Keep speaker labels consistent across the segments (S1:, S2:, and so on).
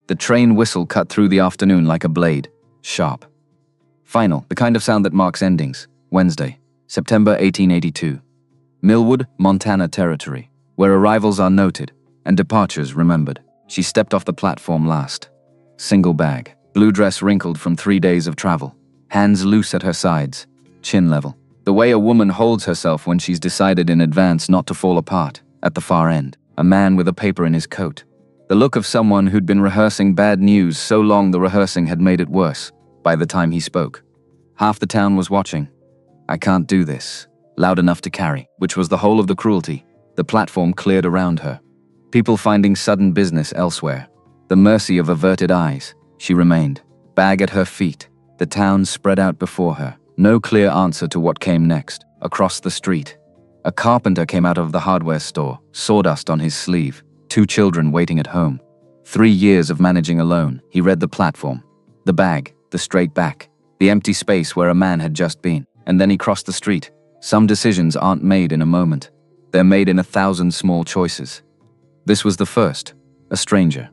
S1: The train whistle cut through the afternoon like a blade. Sharp. Final, the kind of sound that marks endings. Wednesday, September 1882. Millwood, Montana Territory, where arrivals are noted and departures remembered. She stepped off the platform last. Single bag, blue dress wrinkled from 3 days of travel, hands loose at her sides, chin level. The way a woman holds herself when she's decided in advance not to fall apart. At the far end, a man with a paper in his coat. The look of someone who'd been rehearsing bad news so long the rehearsing had made it worse by the time he spoke. Half the town was watching. I can't do this. Loud enough to carry, which was the whole of the cruelty. The platform cleared around her. People finding sudden business elsewhere. The mercy of averted eyes. She remained. Bag at her feet. The town spread out before her. No clear answer to what came next. Across the street, a carpenter came out of the hardware store, sawdust on his sleeve. 2 children waiting at home. 3 years of managing alone. He read the platform. The bag, the straight back, the empty space where a man had just been. And then he crossed the street. Some decisions aren't made in a moment. They're made in 1,000 small choices. This was the first. A stranger.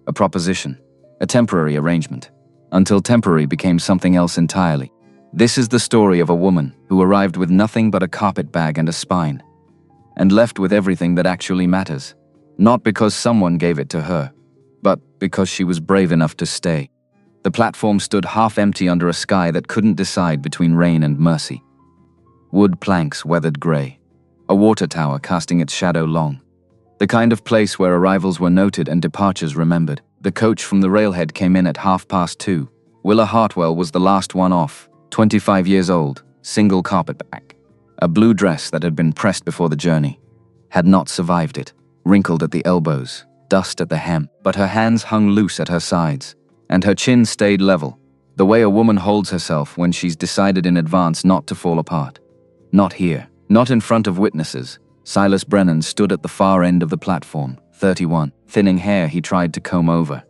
S1: A proposition. A temporary arrangement. Until temporary became something else entirely. This is the story of a woman who arrived with nothing but a carpet bag and a spine. And left with everything that actually matters. Not because someone gave it to her, but because she was brave enough to stay. The platform stood half empty under a sky that couldn't decide between rain and mercy. Wood planks weathered gray. A water tower casting its shadow long. The kind of place where arrivals were noted and departures remembered. The coach from the railhead came in at 2:30. Willa Hartwell was the last one off, 25 years old, single carpetbag. A blue dress that had been pressed before the journey. Had not survived it. Wrinkled at the elbows, dust at the hem, but her hands hung loose at her sides, and her chin stayed level, the way a woman holds herself when she's decided in advance not to fall apart. Not here, not in front of witnesses. Silas Brennan stood at the far end of the platform, 31, thinning hair he tried to comb over.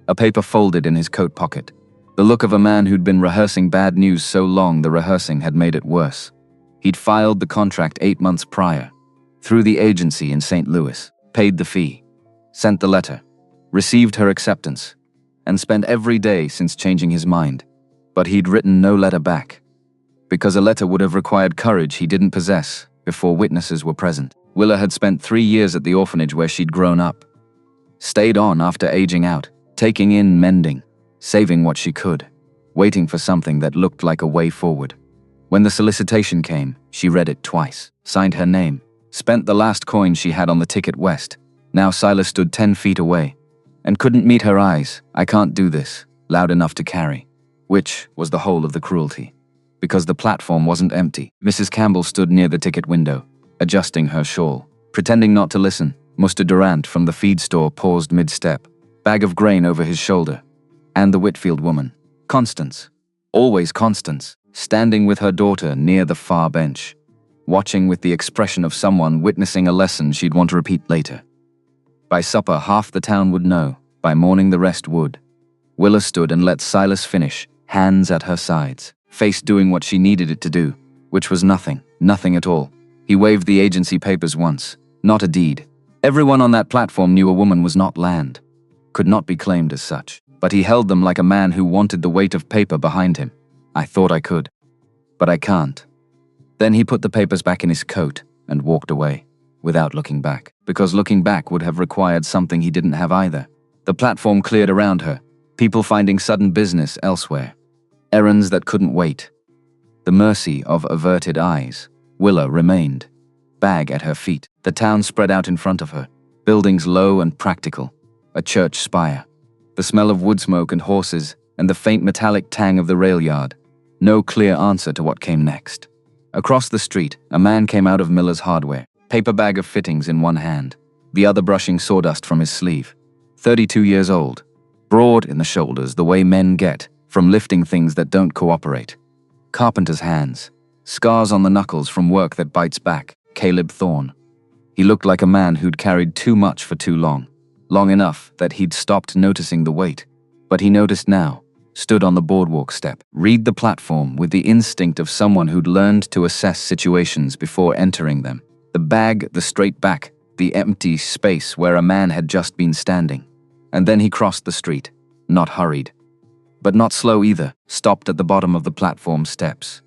S1: A paper folded in his coat pocket. The look of a man who'd been rehearsing bad news so long the rehearsing had made it worse. He'd filed the contract 8 months prior, through the agency in St. Louis, paid the fee, sent the letter, received her acceptance, and spent every day since changing his mind. But he'd written no letter back, because a letter would have required courage he didn't possess before witnesses were present. Willa had spent 3 years at the orphanage where she'd grown up. Stayed on after aging out, taking in mending, saving what she could, waiting for something that looked like a way forward. When the solicitation came, she read it twice, signed her name, spent the last coin she had on the ticket west. Now Silas stood 10 feet away, and couldn't meet her eyes. I can't do this, loud enough to carry. Which was the whole of the cruelty. Because the platform wasn't empty. Mrs. Campbell stood near the ticket window, adjusting her shawl. Pretending not to listen, Mr. Durant from the feed store paused mid-step, bag of grain over his shoulder. And the Whitfield woman, Constance, always Constance, standing with her daughter near the far bench, watching with the expression of someone witnessing a lesson she'd want to repeat later. By supper, half the town would know. By morning, the rest would. Willa stood and let Silas finish, hands at her sides, face doing what she needed it to do, which was nothing, nothing at all. He waved the agency papers once, not a deed. Everyone on that platform knew a woman was not land, could not be claimed as such, but he held them like a man who wanted the weight of paper behind him. I thought I could, but I can't. Then he put the papers back in his coat and walked away, without looking back, because looking back would have required something he didn't have either. The platform cleared around her, people finding sudden business elsewhere, errands that couldn't wait. The mercy of averted eyes. Willa remained, bag at her feet. The town spread out in front of her, buildings low and practical, a church spire, the smell of wood smoke and horses, and the faint metallic tang of the rail yard. No clear answer to what came next. Across the street, a man came out of Miller's Hardware, paper bag of fittings in one hand, the other brushing sawdust from his sleeve. 32 years old, broad in the shoulders the way men get from lifting things that don't cooperate. Carpenter's hands, scars on the knuckles from work that bites back. Caleb Thorne. He looked like a man who'd carried too much for too long. Long enough that he'd stopped noticing the weight. But he noticed now, stood on the boardwalk step, read the platform with the instinct of someone who'd learned to assess situations before entering them. The bag, the straight back, the empty space where a man had just been standing. And then he crossed the street, not hurried, but not slow either, stopped at the bottom of the platform steps.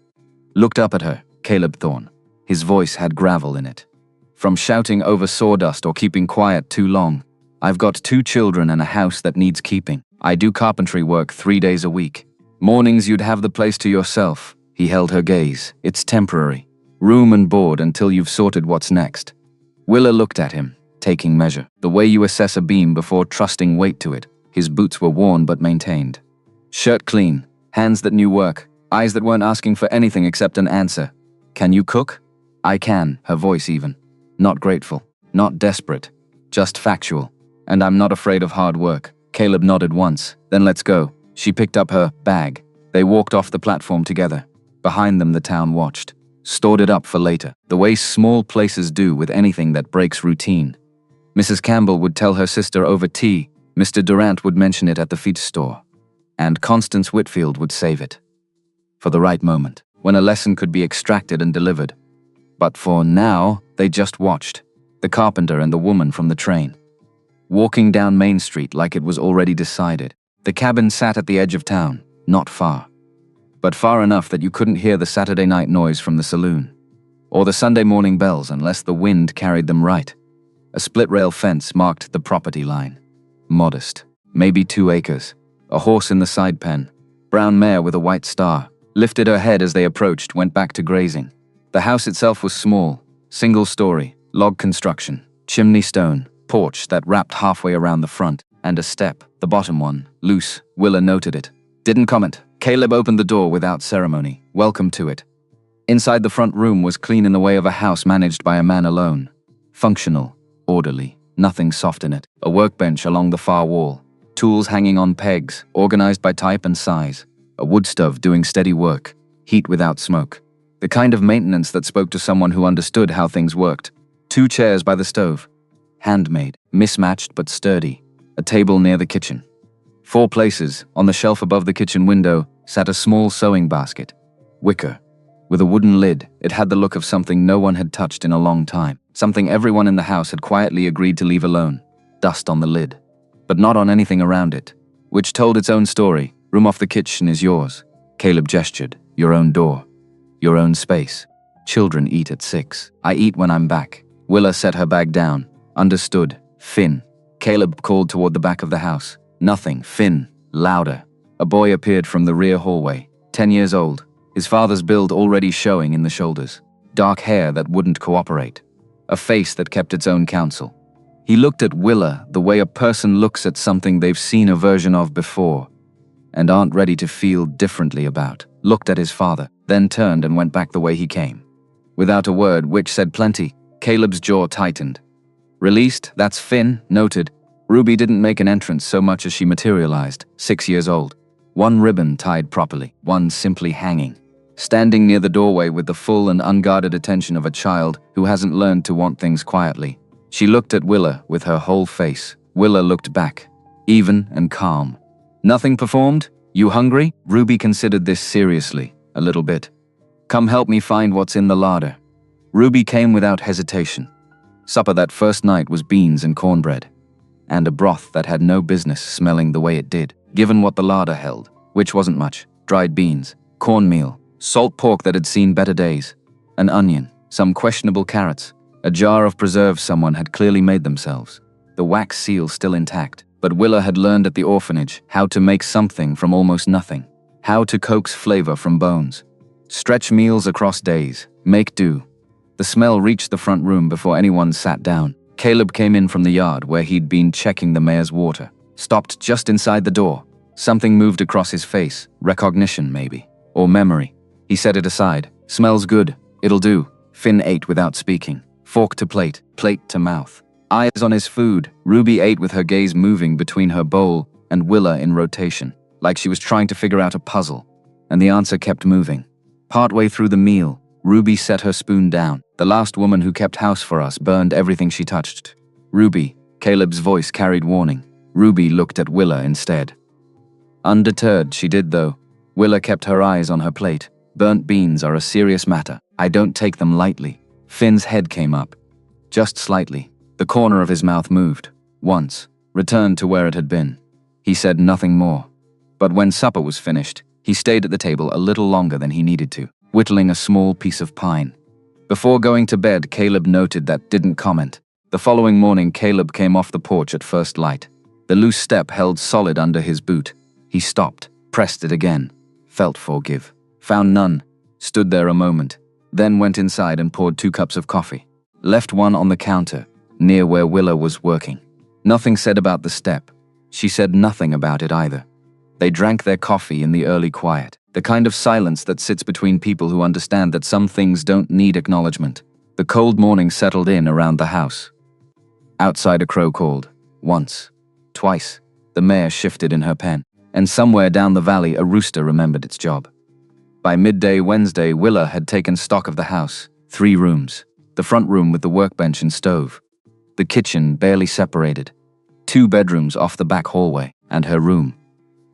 S1: Looked up at her, Caleb Thorne. His voice had gravel in it. From shouting over sawdust or keeping quiet too long. I've got 2 children and a house that needs keeping. I do carpentry work 3 days a week. Mornings you'd have the place to yourself. He held her gaze. It's temporary. Room and board until you've sorted what's next. Willa looked at him, taking measure. The way you assess a beam before trusting weight to it. His boots were worn but maintained. Shirt clean, hands that knew work, eyes that weren't asking for anything except an answer. Can you cook? I can, her voice even. Not grateful, not desperate, just factual. And I'm not afraid of hard work. Caleb nodded once, then let's go. She picked up her bag. They walked off the platform together. Behind them the town watched. Stored it up for later, the way small places do with anything that breaks routine. Mrs. Campbell would tell her sister over tea. Mr. Durant would mention it at the feed store. And Constance Whitfield would save it. For the right moment, when a lesson could be extracted and delivered. But for now, they just watched. The carpenter and the woman from the train. Walking down Main Street like it was already decided. The cabin sat at the edge of town, not far. But far enough that you couldn't hear the Saturday night noise from the saloon. Or the Sunday morning bells unless the wind carried them right. A split-rail fence marked the property line. Modest, maybe 2 acres. A horse in the side pen. Brown mare with a white star. Lifted her head as they approached, went back to grazing. The house itself was small, single-story, log construction, chimney stone, porch that wrapped halfway around the front, and a step, the bottom one, loose. Willa noted it. Didn't comment. Caleb opened the door without ceremony. Welcome to it. Inside the front room was clean in the way of a house managed by a man alone. Functional, orderly, nothing soft in it. A workbench along the far wall. Tools hanging on pegs, organized by type and size. A wood stove doing steady work. Heat without smoke. The kind of maintenance that spoke to someone who understood how things worked. 2 chairs by the stove. Handmade, mismatched but sturdy. A table near the kitchen. 4 places, on the shelf above the kitchen window, sat a small sewing basket. Wicker. With a wooden lid, it had the look of something no one had touched in a long time. Something everyone in the house had quietly agreed to leave alone. Dust on the lid. But not on anything around it. Which told its own story. Room off the kitchen is yours. Caleb gestured. Your own door. Your own space. Children eat at 6. I eat when I'm back. Willa set her bag down. Understood. Finn. Caleb called toward the back of the house. Nothing. Finn. Louder. A boy appeared from the rear hallway. 10 years old. His father's build already showing in the shoulders. Dark hair that wouldn't cooperate. A face that kept its own counsel. He looked at Willa the way a person looks at something they've seen a version of before and aren't ready to feel differently about. Looked at his father, then turned and went back the way he came. Without a word, which said plenty, Caleb's jaw tightened. Released, that's Finn, noted. Ruby didn't make an entrance so much as she materialized, 6 years old. 1 ribbon tied properly, 1 simply hanging. Standing near the doorway with the full and unguarded attention of a child who hasn't learned to want things quietly. She looked at Willa with her whole face. Willa looked back, even and calm. Nothing performed? You hungry? Ruby considered this seriously, a little bit. Come help me find what's in the larder. Ruby came without hesitation. Supper that first night was beans and cornbread. And a broth that had no business smelling the way it did, given what the larder held, which wasn't much. Dried beans, cornmeal, salt pork that had seen better days, an onion, some questionable carrots, a jar of preserves someone had clearly made themselves, the wax seal still intact. But Willa had learned at the orphanage how to make something from almost nothing, how to coax flavor from bones, stretch meals across days, make do. The smell reached the front room before anyone sat down. Caleb came in from the yard where he'd been checking the mare's water, stopped just inside the door. Something moved across his face, recognition maybe, or memory. He set it aside. Smells good, it'll do. Finn ate without speaking, fork to plate, plate to mouth. Eyes on his food, Ruby ate with her gaze moving between her bowl and Willa in rotation, like she was trying to figure out a puzzle, and the answer kept moving. Partway through the meal, Ruby set her spoon down. The last woman who kept house for us burned everything she touched. Ruby, Caleb's voice carried warning. Ruby looked at Willa instead. Undeterred, she did though. Willa kept her eyes on her plate. Burnt beans are a serious matter. I don't take them lightly. Finn's head came up. Just slightly. The corner of his mouth moved. Once. returned to where it had been. He said nothing more. But when supper was finished, he stayed at the table a little longer than he needed to, whittling a small piece of pine. Before going to bed, Caleb noted that didn't comment. The following morning, Caleb came off the porch at first light. The loose step held solid under his boot. He stopped, pressed it again, felt forgive, found none, stood there a moment, then went inside and poured 2 cups of coffee. Left one on the counter, near where Willa was working. Nothing said about the step. She said nothing about it either. They drank their coffee in the early quiet, the kind of silence that sits between people who understand that some things don't need acknowledgement. The cold morning settled in around the house. Outside, a crow called. Once. Twice. The mare shifted in her pen. And somewhere down the valley, a rooster remembered its job. By midday Wednesday, Willa had taken stock of the house. 3 rooms. The front room with the workbench and stove. The kitchen barely separated. 2 bedrooms off the back hallway. And her room.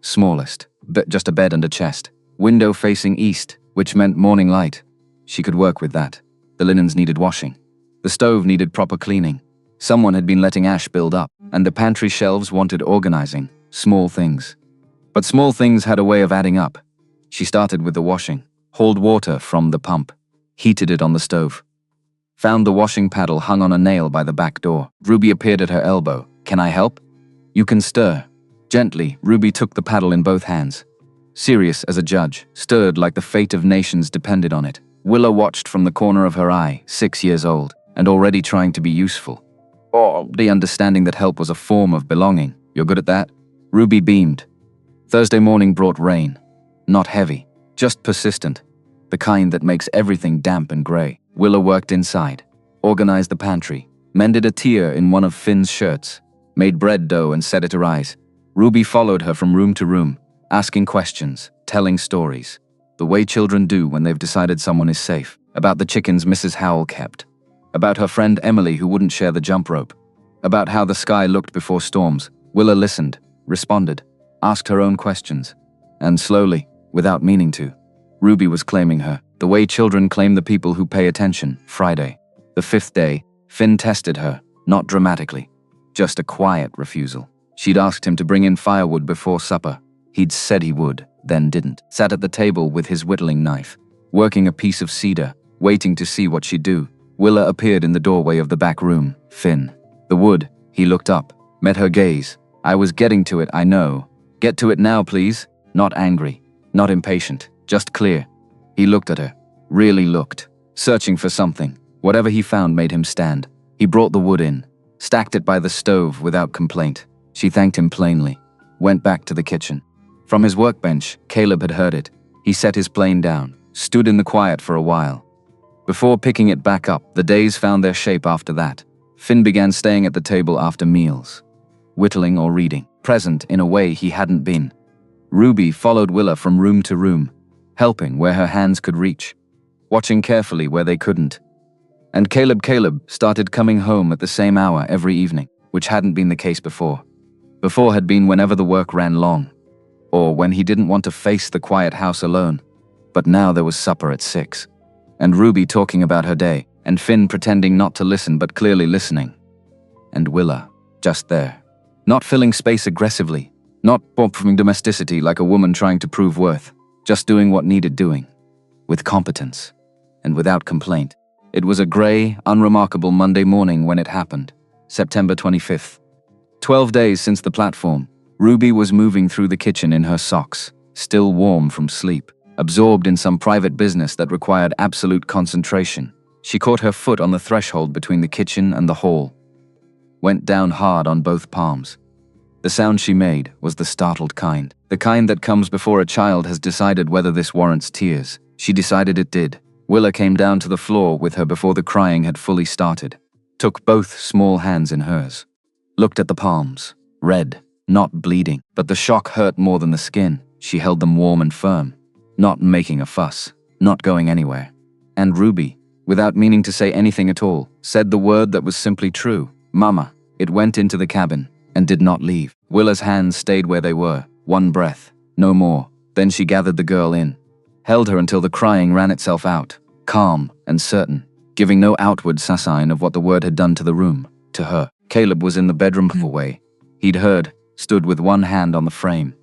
S1: Smallest, but just a bed and a chest. Window facing east, which meant morning light. She could work with that. The linens needed washing. The stove needed proper cleaning. Someone had been letting ash build up, and the pantry shelves wanted organizing. Small things. But small things had a way of adding up. She started with the washing, hauled water from the pump, heated it on the stove. Found the washing paddle hung on a nail by the back door. Ruby appeared at her elbow. Can I help? You can stir. Gently, Ruby took the paddle in both hands. Serious as a judge, stirred like the fate of nations depended on it. Willa watched from the corner of her eye, 6 years old, and already trying to be useful. The understanding that help was a form of belonging. You're good at that? Ruby beamed. Thursday morning brought rain. Not heavy, just persistent. The kind that makes everything damp and grey. Willa worked inside, organized the pantry, mended a tear in one of Finn's shirts, made bread dough and set it to rise. Ruby followed her from room to room, asking questions, telling stories. The way children do when they've decided someone is safe. About the chickens Mrs. Howell kept. About her friend Emily who wouldn't share the jump rope. About how the sky looked before storms. Willa listened, responded, asked her own questions. And slowly, without meaning to, Ruby was claiming her, the way children claim the people who pay attention. Friday. The 5th day, Finn tested her, not dramatically. Just a quiet refusal. She'd asked him to bring in firewood before supper. He'd said he would, then didn't. Sat at the table with his whittling knife, working a piece of cedar, waiting to see what she'd do. Willa appeared in the doorway of the back room. Finn. The wood. He looked up, met her gaze. I was getting to it, I know. Get to it now, please. Not angry, not impatient, just clear. He looked at her, really looked, searching for something. Whatever he found made him stand. He brought the wood in, stacked it by the stove without complaint. She thanked him plainly, went back to the kitchen. From his workbench, Caleb had heard it. He set his plane down, stood in the quiet for a while. Before picking it back up, the days found their shape after that. Finn began staying at the table after meals, whittling or reading, present in a way he hadn't been. Ruby followed Willa from room to room, helping where her hands could reach, watching carefully where they couldn't. And Caleb started coming home at the same hour every evening, which hadn't been the case before. Before had been whenever the work ran long, or when he didn't want to face the quiet house alone. But now there was supper at 6. And Ruby talking about her day, and Finn pretending not to listen but clearly listening. And Willa, just there, not filling space aggressively, not performing domesticity like a woman trying to prove worth, just doing what needed doing, with competence, and without complaint. It was a grey, unremarkable Monday morning when it happened, September 25th. 12 days since the platform, Ruby was moving through the kitchen in her socks, still warm from sleep, absorbed in some private business that required absolute concentration. She caught her foot on the threshold between the kitchen and the hall. Went down hard on both palms. The sound she made was the startled kind. The kind that comes before a child has decided whether this warrants tears. She decided it did. Willa came down to the floor with her before the crying had fully started. Took both small hands in hers. Looked at the palms. Red, not bleeding, but the shock hurt more than the skin. She held them warm and firm. Not making a fuss, not going anywhere. And Ruby, without meaning to say anything at all, said the word that was simply true. Mama. It went into the cabin, and did not leave. Willa's hands stayed where they were. One breath, no more. Then she gathered the girl in, held her until the crying ran itself out, calm and certain, giving no outward sign of what the word had done to the room, to her. Caleb was in the bedroom away, he'd heard, stood with one hand on the frame,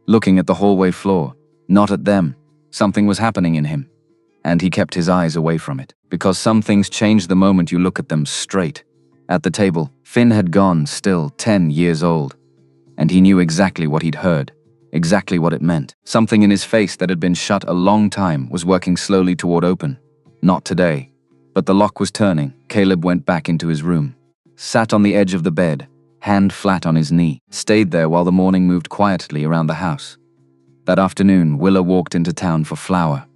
S1: looking at the hallway floor, not at them. Something was happening in him, and he kept his eyes away from it, because some things change the moment you look at them straight. At the table, Finn had gone, still 10 years old, and he knew exactly what he'd heard, exactly what it meant. Something in his face that had been shut a long time was working slowly toward open. Not today. But the lock was turning. Caleb went back into his room, sat on the edge of the bed, hand flat on his knee, stayed there while the morning moved quietly around the house. That afternoon, Willa walked into town for flour.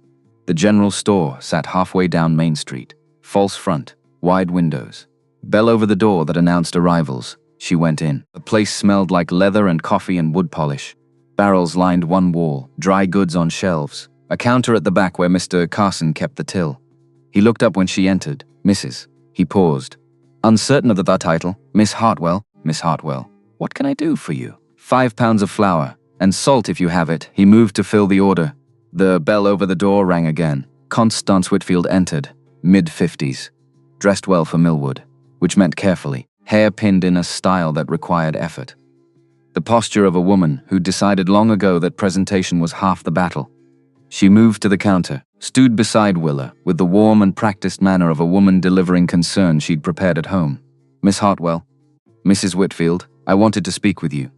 S1: The general store sat halfway down Main Street, false front, wide windows. Bell over the door that announced arrivals. She went in. The place smelled like leather and coffee and wood polish. Barrels lined one wall, dry goods on shelves, a counter at the back where Mr. Carson kept the till. He looked up when she entered. Mrs. He paused, uncertain of the title. Miss Hartwell. Miss Hartwell. What can I do for you? 5 pounds of flour, and salt if you have it. He moved to fill the order. The bell over the door rang again. Constance Whitfield entered, mid-50s, dressed well for Millwood, which meant carefully, hair pinned in a style that required effort. The posture of a woman who'd decided long ago that presentation was half the battle. She moved to the counter, stood beside Willa, with the warm and practiced manner of a woman delivering concern she'd prepared at home. Miss Hartwell. Mrs. Whitfield, I wanted to speak with you.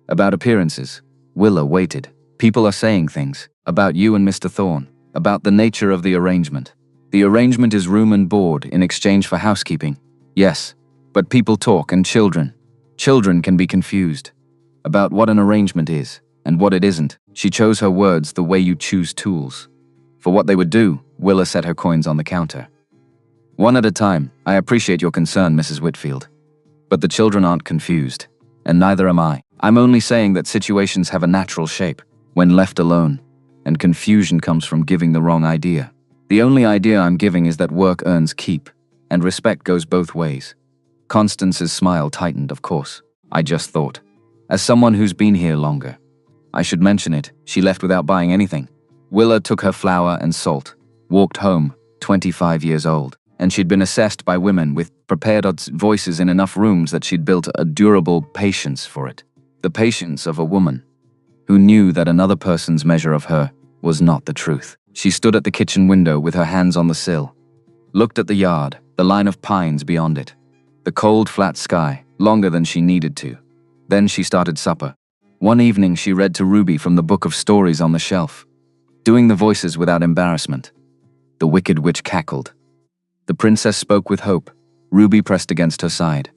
S1: About appearances. Willa waited. People are saying things. About you and Mr. Thorne. About the nature of the arrangement. The arrangement is room and board in exchange for housekeeping. Yes, but people talk, and children. Children can be confused about what an arrangement is and what it isn't. She chose her words the way you choose tools. For what they would do, Willa set her coins on the counter. One at a time. I appreciate your concern, Mrs. Whitfield. But the children aren't confused, and neither am I. I'm only saying that situations have a natural shape when left alone, and confusion comes from giving the wrong idea. The only idea I'm giving is that work earns keep, and respect goes both ways. Constance's smile tightened, of course. I just thought, as someone who's been here longer, I should mention it. She left without buying anything. Willa took her flour and salt, walked home, 25 years old, and she'd been assessed by women with prepared voices in enough rooms that she'd built a durable patience for it. The patience of a woman who knew that another person's measure of her was not the truth. She stood at the kitchen window with her hands on the sill, looked at the yard, the line of pines beyond it, the cold, flat sky, longer than she needed to. Then she started supper. One evening she read to Ruby from the book of stories on the shelf, doing the voices without embarrassment. The wicked witch cackled. The princess spoke with hope. Ruby pressed against her side.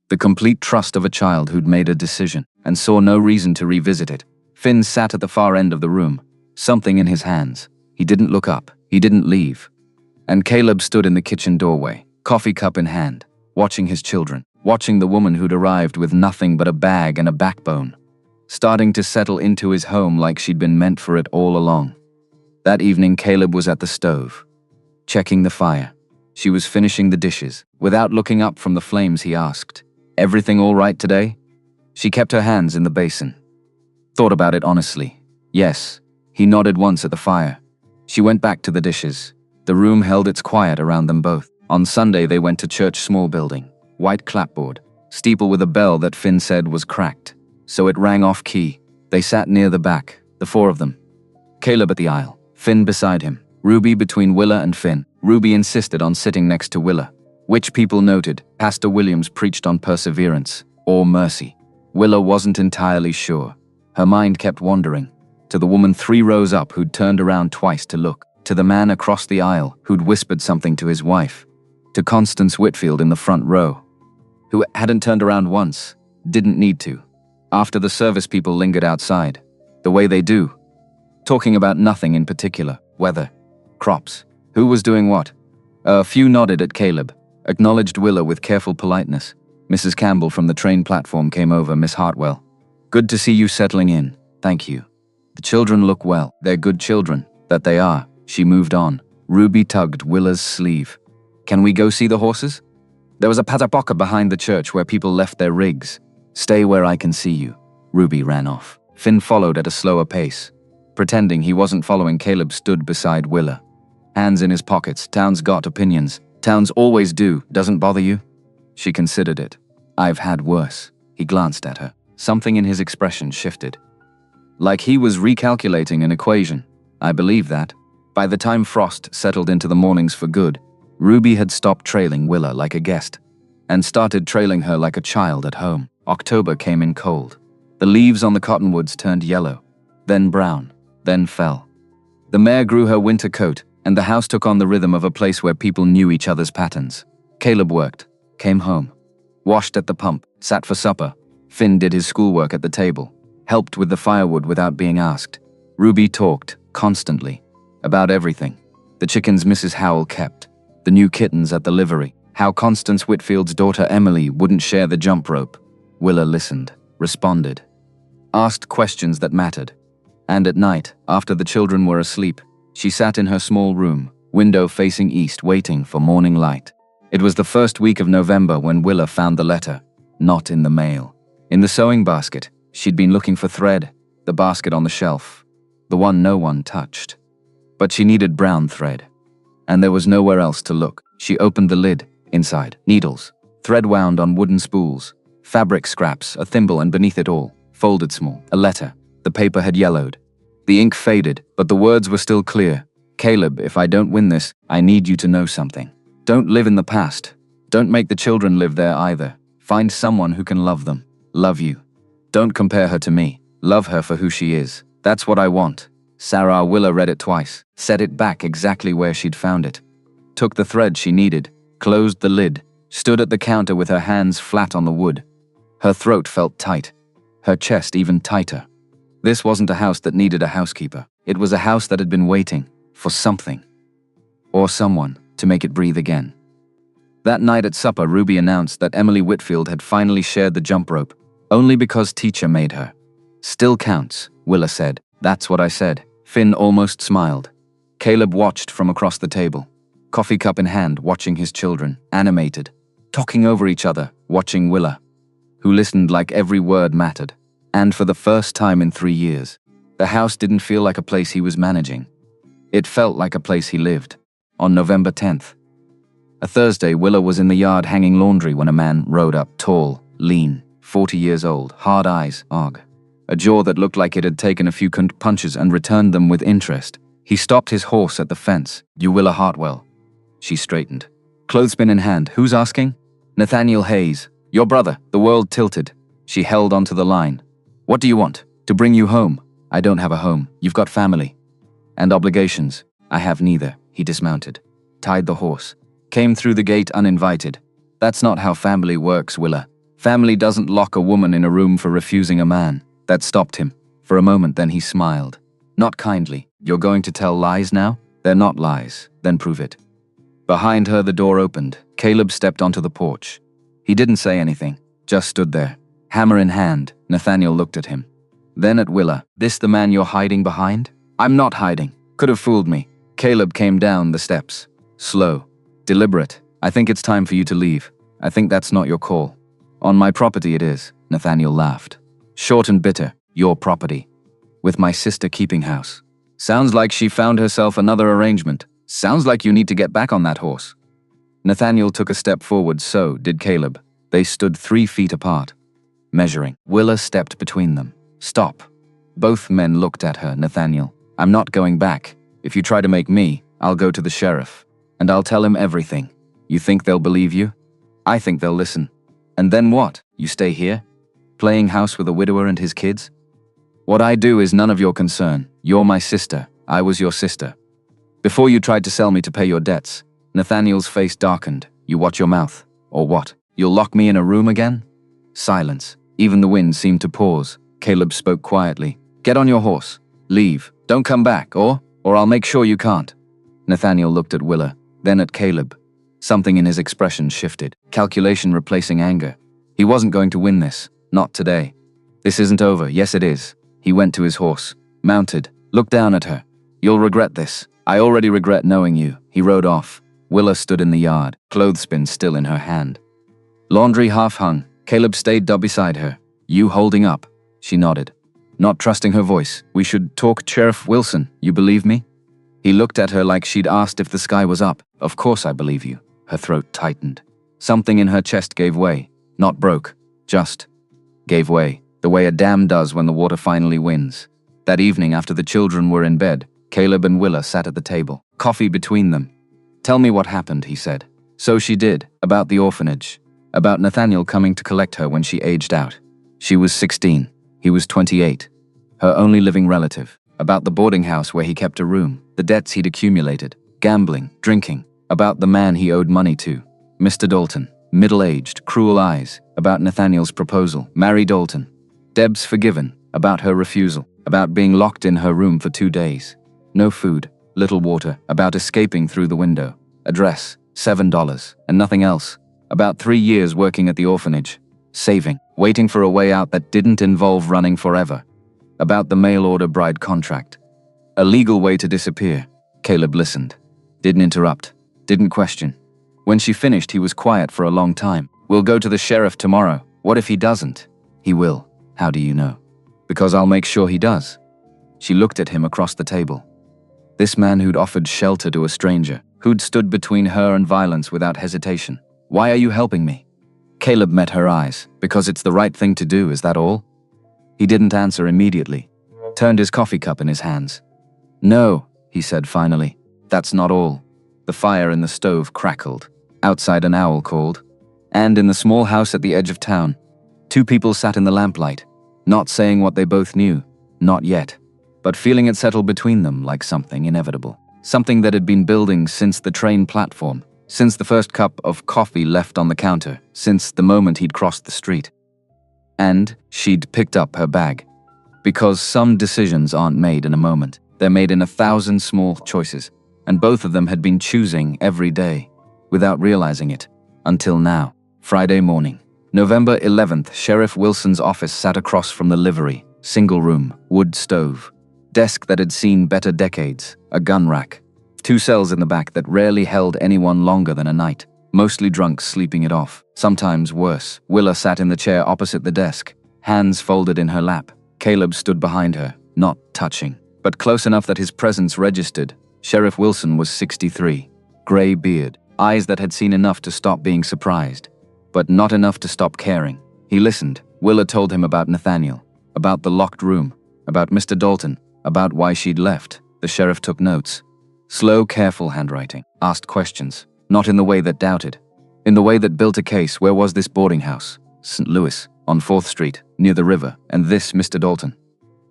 S1: The complete trust of a child who'd made a decision and saw no reason to revisit it. Finn sat at the far end of the room, something in his hands. He didn't look up. He didn't leave. And Caleb stood in the kitchen doorway, coffee cup in hand, watching his children, watching the woman who'd arrived with nothing but a bag and a backbone, starting to settle into his home like she'd been meant for it all along. That evening, Caleb was at the stove, checking the fire. She was finishing the dishes. Without looking up from the flames, he asked, "Everything all right today?" She kept her hands in the basin. Thought about it honestly. Yes. He nodded once at the fire. She went back to the dishes. The room held its quiet around them both. On Sunday, they went to church, small building, white clapboard, steeple with a bell that Finn said was cracked, so it rang off key. They sat near the back, the four of them. Caleb at the aisle, Finn beside him, Ruby between Willa and Finn. Ruby insisted on sitting next to Willa, which people noted. Pastor Williams preached on perseverance, or mercy. Willa wasn't entirely sure. Her mind kept wandering. To the woman 3 rows up who'd turned around twice to look. To the man across the aisle who'd whispered something to his wife. To Constance Whitfield in the front row, who hadn't turned around once, didn't need to. After the service, people lingered outside, the way they do, talking about nothing in particular, weather, crops, who was doing what. A few nodded at Caleb, acknowledged Willa with careful politeness. Mrs. Campbell from the train platform came over. Miss Hartwell. Good to see you settling in, thank you. The children look well. They're good children, that they are. She moved on. Ruby tugged Willa's sleeve. Can we go see the horses? There was a patapoca behind the church where people left their rigs. Stay where I can see you. Ruby ran off. Finn followed at a slower pace. Pretending he wasn't following, Caleb stood beside Willa, hands in his pockets. Town's got opinions. Towns always do. Doesn't bother you? She considered it. I've had worse. He glanced at her. Something in his expression shifted. Like he was recalculating an equation. I believe that. By the time frost settled into the mornings for good, Ruby had stopped trailing Willa like a guest and started trailing her like a child at home. October came in cold. The leaves on the cottonwoods turned yellow, then brown, then fell. The mare grew her winter coat, and the house took on the rhythm of a place where people knew each other's patterns. Caleb worked, came home, washed at the pump, sat for supper. Finn did his schoolwork at the table, helped with the firewood without being asked. Ruby talked, constantly, about everything. The chickens Mrs. Howell kept, the new kittens at the livery, how Constance Whitfield's daughter Emily wouldn't share the jump rope. Willa listened, responded, asked questions that mattered. And at night, after the children were asleep, she sat in her small room, window facing east, waiting for morning light. It was the first week of November when Willa found the letter, not in the mail. In the sewing basket, she'd been looking for thread, the basket on the shelf, the one no one touched. But she needed brown thread, and there was nowhere else to look. She opened the lid. Inside, needles, thread wound on wooden spools, fabric scraps, a thimble, and beneath it all, folded small, a letter. The paper had yellowed. The ink faded, but the words were still clear. Caleb, if I don't win this, I need you to know something. Don't live in the past. Don't make the children live there either. Find someone who can love them. Love you. Don't compare her to me. Love her for who she is. That's what I want. Sarah. Willa read it twice, set it back exactly where she'd found it, took the thread she needed, closed the lid, stood at the counter with her hands flat on the wood. Her throat felt tight, her chest even tighter. This wasn't a house that needed a housekeeper. It was a house that had been waiting for something or someone to make it breathe again. That night at supper, Ruby announced that Emily Whitfield had finally shared the jump rope, only because teacher made her. Still counts, Willa said. That's what I said. Finn almost smiled. Caleb watched from across the table, coffee cup in hand, watching his children, animated, talking over each other, watching Willa, who listened like every word mattered. And for the first time in 3 years, the house didn't feel like a place he was managing. It felt like a place he lived. On November 10th, a Thursday, Willa was in the yard hanging laundry when a man rode up, tall, lean, 40 years old, hard eyes, a jaw that looked like it had taken a few punches and returned them with interest. He stopped his horse at the fence. You Willa Hartwell. She straightened. Clothespin in hand. Who's asking? Nathaniel Hayes. Your brother. The world tilted. She held onto the line. What do you want? To bring you home. I don't have a home. You've got family. And obligations. I have neither. He dismounted, tied the horse, came through the gate uninvited. That's not how family works, Willa. Family doesn't lock a woman in a room for refusing a man. That stopped him. For a moment, then he smiled. Not kindly. You're going to tell lies now? They're not lies. Then prove it. Behind her, the door opened. Caleb stepped onto the porch. He didn't say anything, just stood there, hammer in hand. Nathaniel looked at him. Then at Willa. This the man you're hiding behind? I'm not hiding. Could have fooled me. Caleb came down the steps. Slow. Deliberate. I think it's time for you to leave. I think that's not your call. On my property it is. Nathaniel laughed. Short and bitter. Your property. With my sister keeping house. Sounds like she found herself another arrangement. Sounds like you need to get back on that horse. Nathaniel took a step forward, so did Caleb. They stood 3 feet apart, measuring. Willa stepped between them. Stop. Both men looked at her. Nathaniel. I'm not going back. If you try to make me, I'll go to the sheriff. And I'll tell him everything. You think they'll believe you? I think they'll listen. And then what? You stay here? Playing house with a widower and his kids? What I do is none of your concern. You're my sister. I was your sister. Before you tried to sell me to pay your debts, Nathaniel's face darkened. You watch your mouth. Or what? You'll lock me in a room again? Silence. Even the wind seemed to pause. Caleb spoke quietly. Get on your horse. Leave. Don't come back, or I'll make sure you can't. Nathaniel looked at Willa, then at Caleb. Something in his expression shifted. Calculation replacing anger. He wasn't going to win this. Not today. This isn't over. Yes, it is. He went to his horse, mounted, looked down at her. You'll regret this. I already regret knowing you. He rode off. Willa stood in the yard, clothespin still in her hand. Laundry half hung. Caleb stayed beside her. You holding up? She nodded, not trusting her voice. We should talk, Sheriff Wilson. You believe me? He looked at her like she'd asked if the sky was up. Of course I believe you. Her throat tightened. Something in her chest gave way. Not broke. Just gave way, the way a dam does when the water finally wins. That evening, after the children were in bed, Caleb and Willa sat at the table, coffee between them. "Tell me what happened," he said. So she did, about the orphanage, about Nathaniel coming to collect her when she aged out. She was 16, he was 28, her only living relative, about the boarding house where he kept a room, the debts he'd accumulated, gambling, drinking, about the man he owed money to, Mr. Dalton, middle-aged, cruel eyes, about Nathaniel's proposal, marry Dalton. Deb's forgiven, about her refusal, about being locked in her room for 2 days. No food, little water, about escaping through the window. Address, $7, and nothing else. About 3 years working at the orphanage, saving, waiting for a way out that didn't involve running forever. About the mail-order bride contract. A legal way to disappear. Caleb listened. Didn't interrupt. Didn't question. When she finished, he was quiet for a long time. "We'll go to the sheriff tomorrow. What if he doesn't?" "He will." "How do you know?" "Because I'll make sure he does." She looked at him across the table. This man who'd offered shelter to a stranger, who'd stood between her and violence without hesitation. "Why are you helping me?" Caleb met her eyes. "Because it's the right thing to do, is that all?" He didn't answer immediately. Turned his coffee cup in his hands. "No," he said finally. "That's not all." The fire in the stove crackled. Outside an owl called. And in the small house at the edge of town, 2 people sat in the lamplight, not saying what they both knew, not yet, but feeling it settle between them like something inevitable. Something that had been building since the train platform, since the first cup of coffee left on the counter, since the moment he'd crossed the street. And she'd picked up her bag. Because some decisions aren't made in a moment, they're made in 1,000 small choices, and both of them had been choosing every day, without realizing it, until now. Friday morning, November 11th, Sheriff Wilson's office sat across from the livery, single room, wood stove, desk that had seen better decades, a gun rack, 2 cells in the back that rarely held anyone longer than a night, mostly drunk sleeping it off, sometimes worse. Willa sat in the chair opposite the desk, hands folded in her lap. Caleb stood behind her, not touching, but close enough that his presence registered. Sheriff Wilson was 63, gray beard, eyes that had seen enough to stop being surprised, but not enough to stop caring. He listened. Willa told him about Nathaniel, about the locked room, about Mr. Dalton, about why she'd left. The sheriff took notes. Slow, careful handwriting. Asked questions, not in the way that doubted. In the way that built a case. Where was this boarding house? St. Louis, on 4th Street, near the river, and this Mr. Dalton.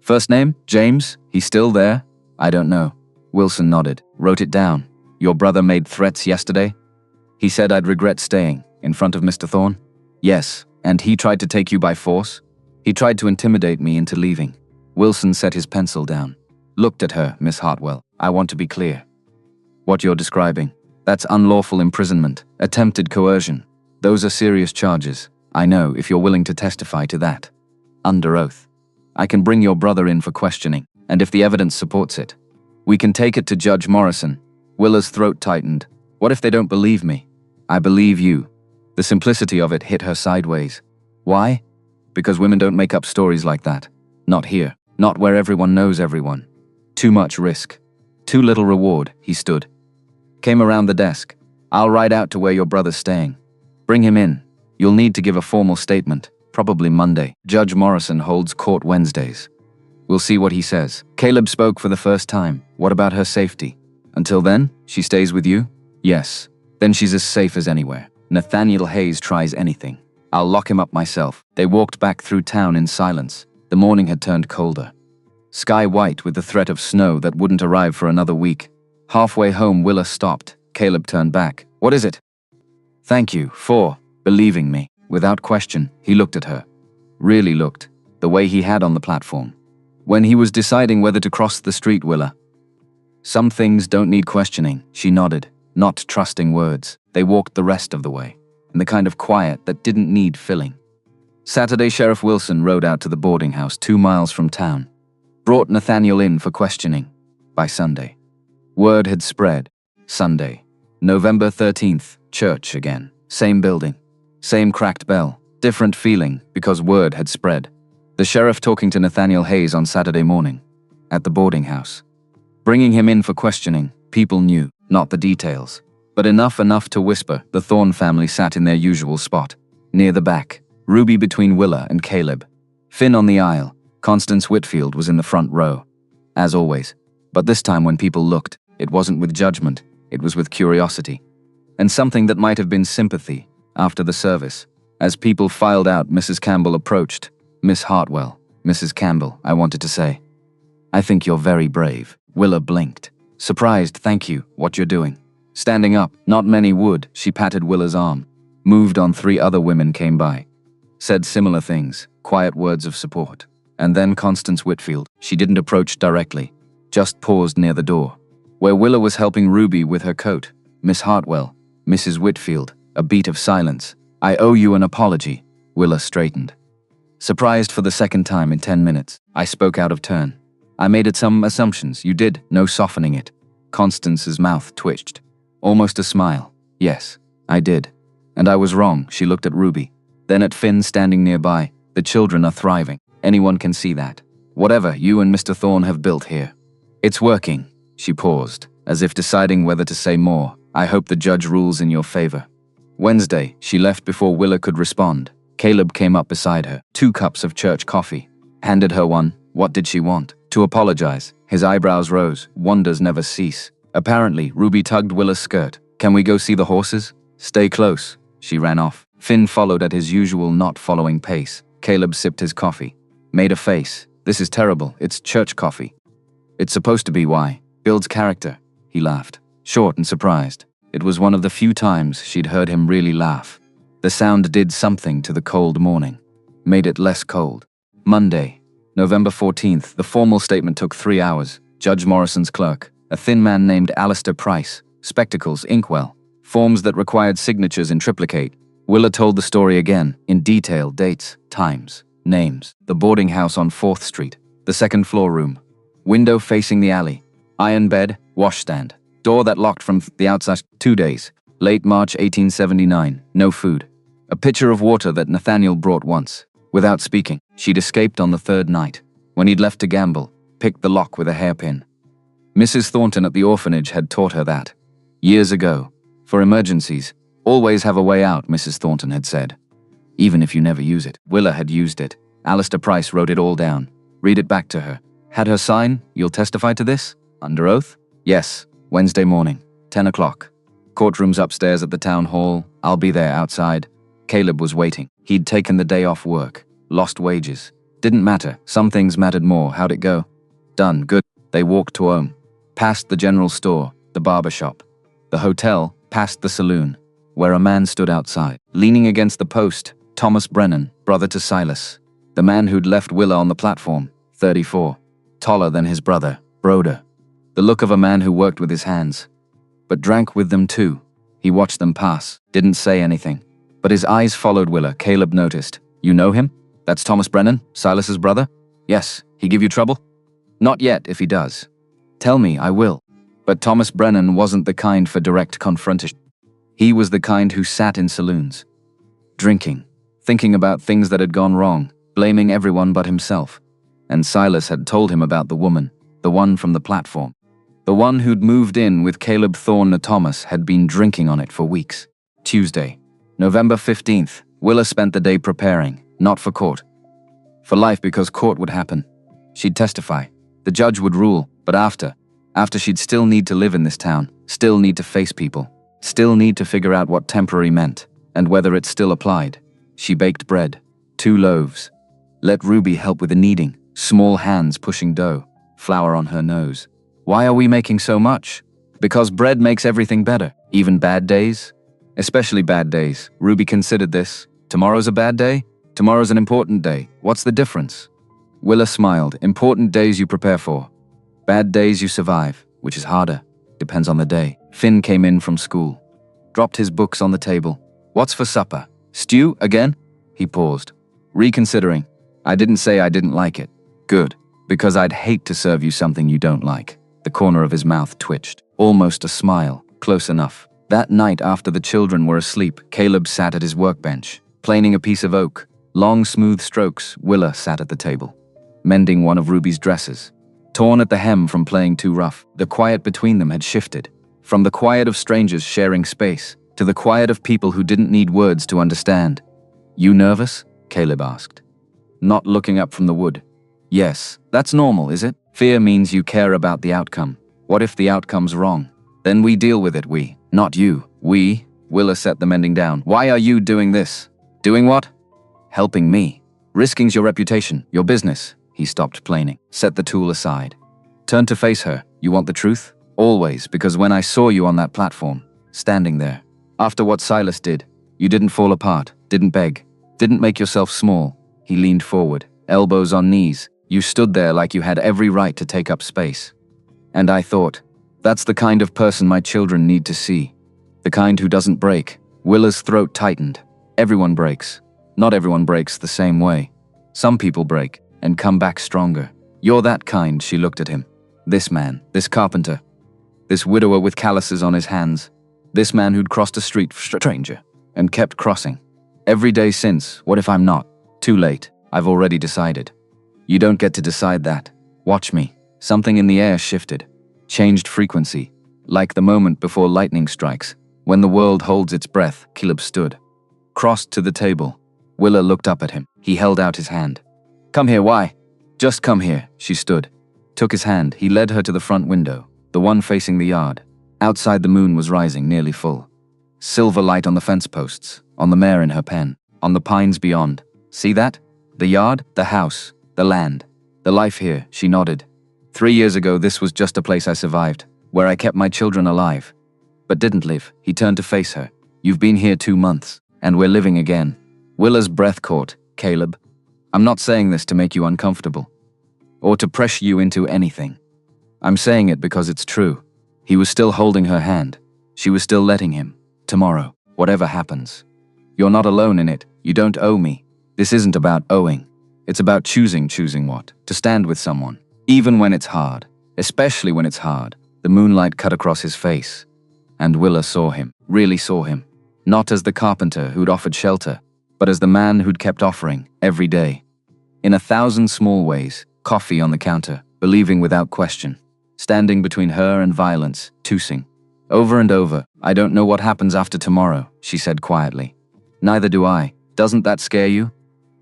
S1: First name? James? He's still there? I don't know. Wilson nodded, wrote it down. Your brother made threats yesterday? He said I'd regret staying, in front of Mr. Thorne? Yes, and he tried to take you by force? He tried to intimidate me into leaving. Wilson set his pencil down. Looked at her, Miss Hartwell. I want to be clear. What you're describing, that's unlawful imprisonment, attempted coercion. Those are serious charges. I know, if you're willing to testify to that. Under oath. I can bring your brother in for questioning, and if the evidence supports it, we can take it to Judge Morrison. Willa's throat tightened. What if they don't believe me? I believe you. The simplicity of it hit her sideways. Why? Because women don't make up stories like that. Not here. Not where everyone knows everyone. Too much risk. Too little reward. He stood. Came around the desk. I'll ride out to where your brother's staying. Bring him in. You'll need to give a formal statement. Probably Monday. Judge Morrison holds court Wednesdays. We'll see what he says. Caleb spoke for the first time. What about her safety? Until then, she stays with you? Yes. Then she's as safe as anywhere. Nathaniel Hayes tries anything. I'll lock him up myself. They walked back through town in silence. The morning had turned colder. Sky white with the threat of snow that wouldn't arrive for another week. Halfway home, Willa stopped. Caleb turned back. What is it? Thank you for believing me. Without question, he looked at her. Really looked. The way he had on the platform. When he was deciding whether to cross the street, Willa. Some things don't need questioning, she nodded, not trusting words. They walked the rest of the way, in the kind of quiet that didn't need filling. Saturday, Sheriff Wilson rode out to the boarding house 2 miles from town. Brought Nathaniel in for questioning. By Sunday. Word had spread. Sunday. November 13th, church again. Same building. Same cracked bell. Different feeling, because word had spread. The sheriff talking to Nathaniel Hayes on Saturday morning. At the boarding house. Bringing him in for questioning. People knew, not the details. But enough to whisper. The Thorne family sat in their usual spot. Near the back. Ruby between Willa and Caleb. Finn on the aisle. Constance Whitfield was in the front row. As always. But this time when people looked, it wasn't with judgment, it was with curiosity. And something that might have been sympathy after the service. As people filed out, Mrs. Campbell approached. Miss Hartwell, Mrs. Campbell, I wanted to say. I think you're very brave. Willa blinked. Surprised, thank you, what you're doing. Standing up, not many would, she patted Willa's arm. Moved on. 3 other women came by. Said similar things, quiet words of support. And then Constance Whitfield. She didn't approach directly, just paused near the door, where Willa was helping Ruby with her coat. Miss Hartwell, Mrs. Whitfield, a beat of silence. I owe you an apology. Willa straightened. Surprised for the second time in 10 minutes. I spoke out of turn. I made some assumptions. You did, no softening it. Constance's mouth twitched. Almost a smile. Yes, I did. And I was wrong. She looked at Ruby. Then at Finn standing nearby. The children are thriving. Anyone can see that. Whatever you and Mr. Thorne have built here. It's working. She paused, as if deciding whether to say more. I hope the judge rules in your favor. Wednesday, she left before Willa could respond. Caleb came up beside her. 2 cups of church coffee. Handed her one. What did she want? To apologize. His eyebrows rose. Wonders never cease. Apparently, Ruby tugged Willa's skirt. Can we go see the horses? Stay close. She ran off. Finn followed at his usual not following pace. Caleb sipped his coffee. Made a face. This is terrible. It's church coffee. It's supposed to be why. Builds character. He laughed. Short and surprised. It was one of the few times she'd heard him really laugh. The sound did something to the cold morning. Made it less cold. Monday, November 14th. The formal statement took 3 hours. Judge Morrison's clerk. A thin man named Alistair Price. Spectacles, inkwell. Forms that required signatures in triplicate. Willa told the story again, in detail, dates, times, names. The boarding house on 4th Street. The 2nd floor room. Window facing the alley. Iron bed, washstand. Door that locked from the outside. 2 days. Late March 1879. No food. A pitcher of water that Nathaniel brought once. Without speaking, she'd escaped on the 3rd night. When he'd left to gamble, picked the lock with a hairpin. Mrs. Thornton at the orphanage had taught her that. Years ago. For emergencies, always have a way out, Mrs. Thornton had said. Even if you never use it. Willa had used it. Alistair Price wrote it all down. Read it back to her. Had her sign, you'll testify to this? Under oath? Yes. Wednesday morning, 10 o'clock. Courtroom's upstairs at the town hall. I'll be there outside. Caleb was waiting. He'd taken the day off work. Lost wages. Didn't matter. Some things mattered more. How'd it go? Done. Good. They walked to home. Past the general store, the barber shop. The hotel, past the saloon, where a man stood outside. Leaning against the post, Thomas Brennan, brother to Silas. The man who'd left Willa on the platform, 34. Taller than his brother, Broder. The look of a man who worked with his hands. But drank with them too. He watched them pass, didn't say anything. But his eyes followed Willa. Caleb noticed. You know him? That's Thomas Brennan, Silas's brother? Yes. He give you trouble? Not yet, if he does. Tell me, I will. But Thomas Brennan wasn't the kind for direct confrontation. He was the kind who sat in saloons. Drinking. Thinking about things that had gone wrong. Blaming everyone but himself. And Silas had told him about the woman. The one from the platform. The one who'd moved in with Caleb Thorne and Thomas had been drinking on it for weeks. Tuesday, November 15th. Willa spent the day preparing. Not for court. For life, because court would happen. She'd testify. The judge would rule. But after she'd still need to live in this town. Still need to face people. Still need to figure out what temporary meant. And whether it still applied. She baked bread. 2 loaves. Let Ruby help with the kneading. Small hands pushing dough. Flour on her nose. Why are we making so much? Because bread makes everything better. Even bad days? Especially bad days. Ruby considered this. Tomorrow's a bad day? Tomorrow's an important day. What's the difference? Willa smiled. Important days you prepare for. Bad days you survive, which is harder. Depends on the day. Finn came in from school. Dropped his books on the table. What's for supper? Stew again? He paused. Reconsidering. I didn't say I didn't like it. Good. Because I'd hate to serve you something you don't like. The corner of his mouth twitched. Almost a smile. Close enough. That night after the children were asleep, Caleb sat at his workbench, planing a piece of oak. Long, smooth strokes. Willa sat at the table, mending one of Ruby's dresses. Torn at the hem from playing too rough, the quiet between them had shifted. From the quiet of strangers sharing space, to the quiet of people who didn't need words to understand. You nervous? Caleb asked, not looking up from the wood. Yes, that's normal, is it? Fear means you care about the outcome. What if the outcome's wrong? Then we deal with it, we, not you. We, Willa set the mending down. Why are you doing this? Doing what? Helping me. Risking's your reputation, your business. He stopped planing, set the tool aside. Turn to face her. You want the truth? Always, because when I saw you on that platform, standing there, after what Silas did, you didn't fall apart, didn't beg, didn't make yourself small. He leaned forward, elbows on knees. You stood there like you had every right to take up space. And I thought, that's the kind of person my children need to see. The kind who doesn't break. Willa's throat tightened. Everyone breaks. Not everyone breaks the same way. Some people break and come back stronger. You're that kind, she looked at him. This man, this carpenter, this widower with calluses on his hands, this man who'd crossed a street stranger and kept crossing. Every day since, what if I'm not? Too late, I've already decided. You don't get to decide that. Watch me. Something in the air shifted, changed frequency, like the moment before lightning strikes. When the world holds its breath, Caleb stood, crossed to the table. Willa looked up at him. He held out his hand. Come here, why? Just come here, she stood. Took his hand, he led her to the front window, the one facing the yard. Outside the moon was rising, nearly full. Silver light on the fence posts, on the mare in her pen, on the pines beyond. See that? The yard, the house, the land, the life here, she nodded. 3 years ago, this was just a place I survived, where I kept my children alive. But didn't live. He turned to face her. You've been here 2 months, and we're living again. Willa's breath caught. Caleb, I'm not saying this to make you uncomfortable, or to pressure you into anything. I'm saying it because it's true. He was still holding her hand. She was still letting him. Tomorrow, whatever happens. You're not alone in it. You don't owe me. This isn't about owing. It's about choosing what? To stand with someone. Even when it's hard. Especially when it's hard. The moonlight cut across his face. And Willa saw him. Really saw him. Not as the carpenter who'd offered shelter, but as the man who'd kept offering, every day. In 1,000 small ways. Coffee on the counter, believing without question. Standing between her and violence, tossing. Over and over, I don't know what happens after tomorrow, she said quietly. Neither do I. Doesn't that scare you?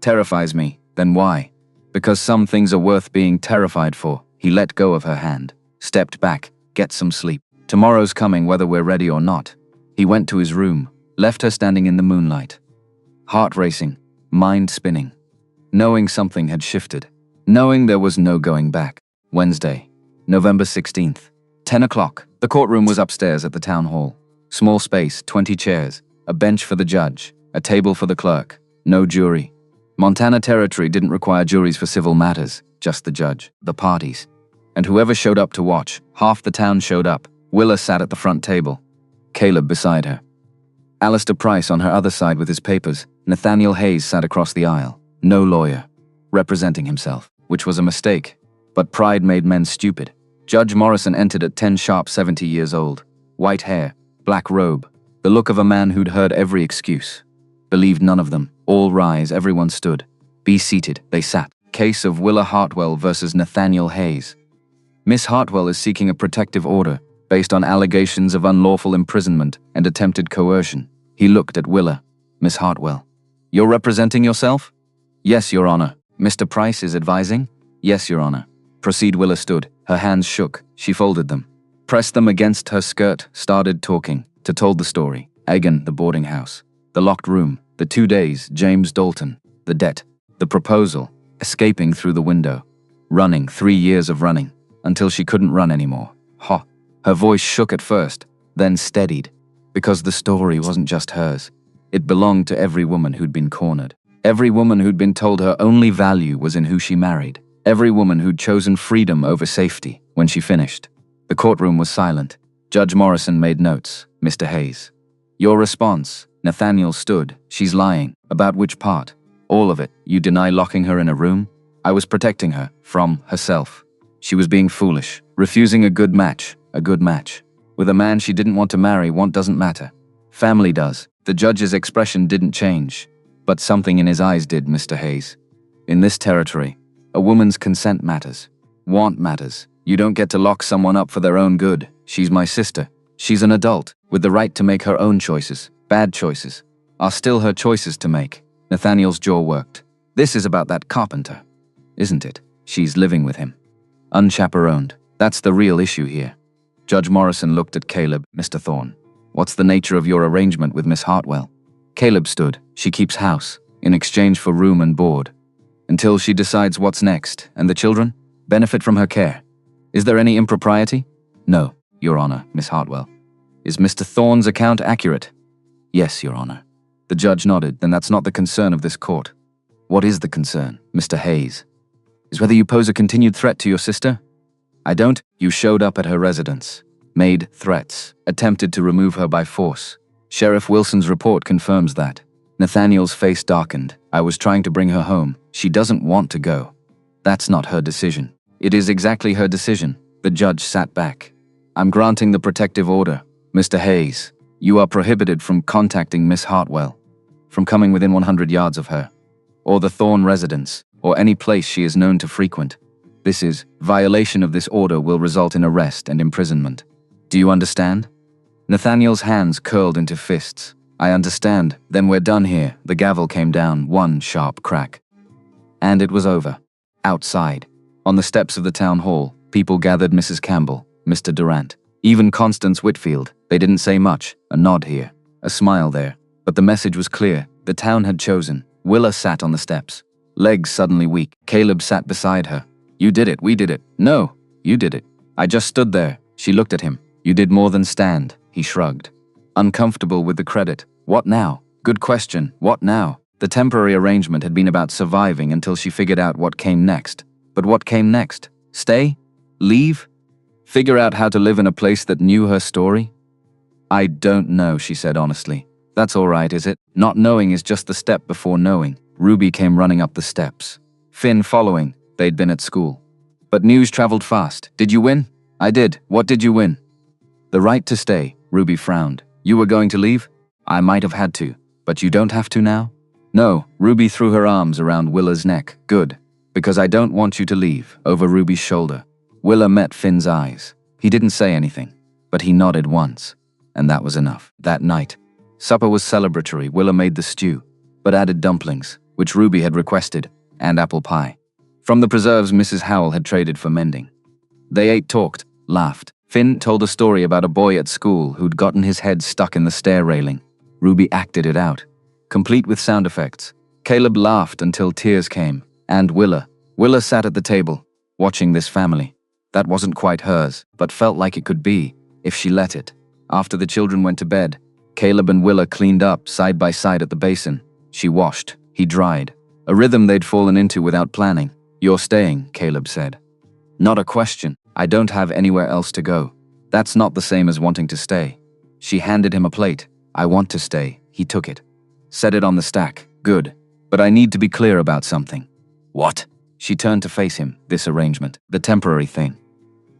S1: Terrifies me. Then why? Because some things are worth being terrified for. He let go of her hand, stepped back, get some sleep. Tomorrow's coming whether we're ready or not. He went to his room, left her standing in the moonlight. Heart racing, mind spinning. Knowing something had shifted. Knowing there was no going back. Wednesday, November 16th, 10 o'clock. The courtroom was upstairs at the town hall. Small space, 20 chairs, a bench for the judge, a table for the clerk, no jury. Montana Territory didn't require juries for civil matters, just the judge, the parties. And whoever showed up to watch, half the town showed up. Willa sat at the front table, Caleb beside her. Alistair Price on her other side with his papers. Nathaniel Hayes sat across the aisle, no lawyer, representing himself, which was a mistake. But pride made men stupid. Judge Morrison entered at 10 sharp, 70 years old. White hair, black robe, the look of a man who'd heard every excuse. Believed none of them. All rise, everyone stood. Be seated, they sat. Case of Willa Hartwell versus Nathaniel Hayes. Miss Hartwell is seeking a protective order based on allegations of unlawful imprisonment and attempted coercion. He looked at Willa. Miss Hartwell. You're representing yourself? Yes, Your Honor. Mr. Price is advising? Yes, Your Honor. Proceed. Willa stood. Her hands shook. She folded them. Pressed them against her skirt, started talking. Told the story. Egan, the boarding house. The locked room. The 2 days, James Dalton. The debt. The proposal. Escaping through the window. Running, 3 years of running. Until she couldn't run anymore. Ha. Her voice shook at first, then steadied. Because the story wasn't just hers. It belonged to every woman who'd been cornered. Every woman who'd been told her only value was in who she married. Every woman who'd chosen freedom over safety when she finished. The courtroom was silent. Judge Morrison made notes. Mr. Hayes. Your response. Nathaniel stood. She's lying. About which part? All of it. You deny locking her in a room? I was protecting her from herself. She was being foolish, refusing a good match. A good match. With a man she didn't want to marry. Want doesn't matter. Family does. The judge's expression didn't change. But something in his eyes did, Mr. Hayes. In this territory, a woman's consent matters. Want matters. You don't get to lock someone up for their own good. She's my sister. She's an adult, with the right to make her own choices. Bad choices are still her choices to make. Nathaniel's jaw worked. This is about that carpenter, isn't it? She's living with him. Unchaperoned. That's the real issue here. Judge Morrison looked at Caleb. Mr. Thorne, what's the nature of your arrangement with Miss Hartwell? Caleb stood. She keeps house, in exchange for room and board. Until she decides what's next, and the children benefit from her care. Is there any impropriety? No, Your Honor, Miss Hartwell. Is Mr. Thorne's account accurate? Yes, Your Honor. The judge nodded. Then that's not the concern of this court. What is the concern, Mr. Hayes? Is whether you pose a continued threat to your sister? I don't. You showed up at her residence, made threats, attempted to remove her by force. Sheriff Wilson's report confirms that. Nathaniel's face darkened. I was trying to bring her home. She doesn't want to go. That's not her decision. It is exactly her decision. The judge sat back. I'm granting the protective order. Mr. Hayes, you are prohibited from contacting Miss Hartwell, from coming within 100 yards of her, or the Thorne residence, or any place she is known to frequent. Violation of this order will result in arrest and imprisonment. Do you understand? Nathaniel's hands curled into fists. I understand. Then we're done here. The gavel came down, one sharp crack. And it was over. Outside, on the steps of the town hall, people gathered. Mrs. Campbell, Mr. Durant, even Constance Whitfield. They didn't say much. A nod here, a smile there. But the message was clear. The town had chosen. Willa sat on the steps, legs suddenly weak. Caleb sat beside her. You did it. We did it. No, you did it. I just stood there. She looked at him. You did more than stand. He shrugged. Uncomfortable with the credit. What now? Good question. What now? The temporary arrangement had been about surviving until she figured out what came next. But what came next? Stay? Leave? Figure out how to live in a place that knew her story? I don't know, she said honestly. That's all right, is it? Not knowing is just the step before knowing. Ruby came running up the steps. Finn following. They'd been at school. But news traveled fast. Did you win? I did. What did you win? The right to stay. Ruby frowned. You were going to leave? I might have had to. But you don't have to now? No. Ruby threw her arms around Willa's neck. Good. Because I don't want you to leave. Over Ruby's shoulder. Willa met Finn's eyes. He didn't say anything, but he nodded once. And that was enough. That night, supper was celebratory. Willa made the stew, but added dumplings, which Ruby had requested, and apple pie. From the preserves Mrs. Howell had traded for mending. They ate, talked, laughed. Finn told a story about a boy at school who'd gotten his head stuck in the stair railing. Ruby acted it out, complete with sound effects. Caleb laughed until tears came. And Willa. Willa sat at the table, watching this family. That wasn't quite hers, but felt like it could be, if she let it. After the children went to bed, Caleb and Willa cleaned up side by side at the basin. She washed, he dried. A rhythm they'd fallen into without planning. You're staying, Caleb said. Not a question. I don't have anywhere else to go. That's not the same as wanting to stay. She handed him a plate. I want to stay. He took it. Set it on the stack. Good. But I need to be clear about something. What? She turned to face him. This arrangement. The temporary thing.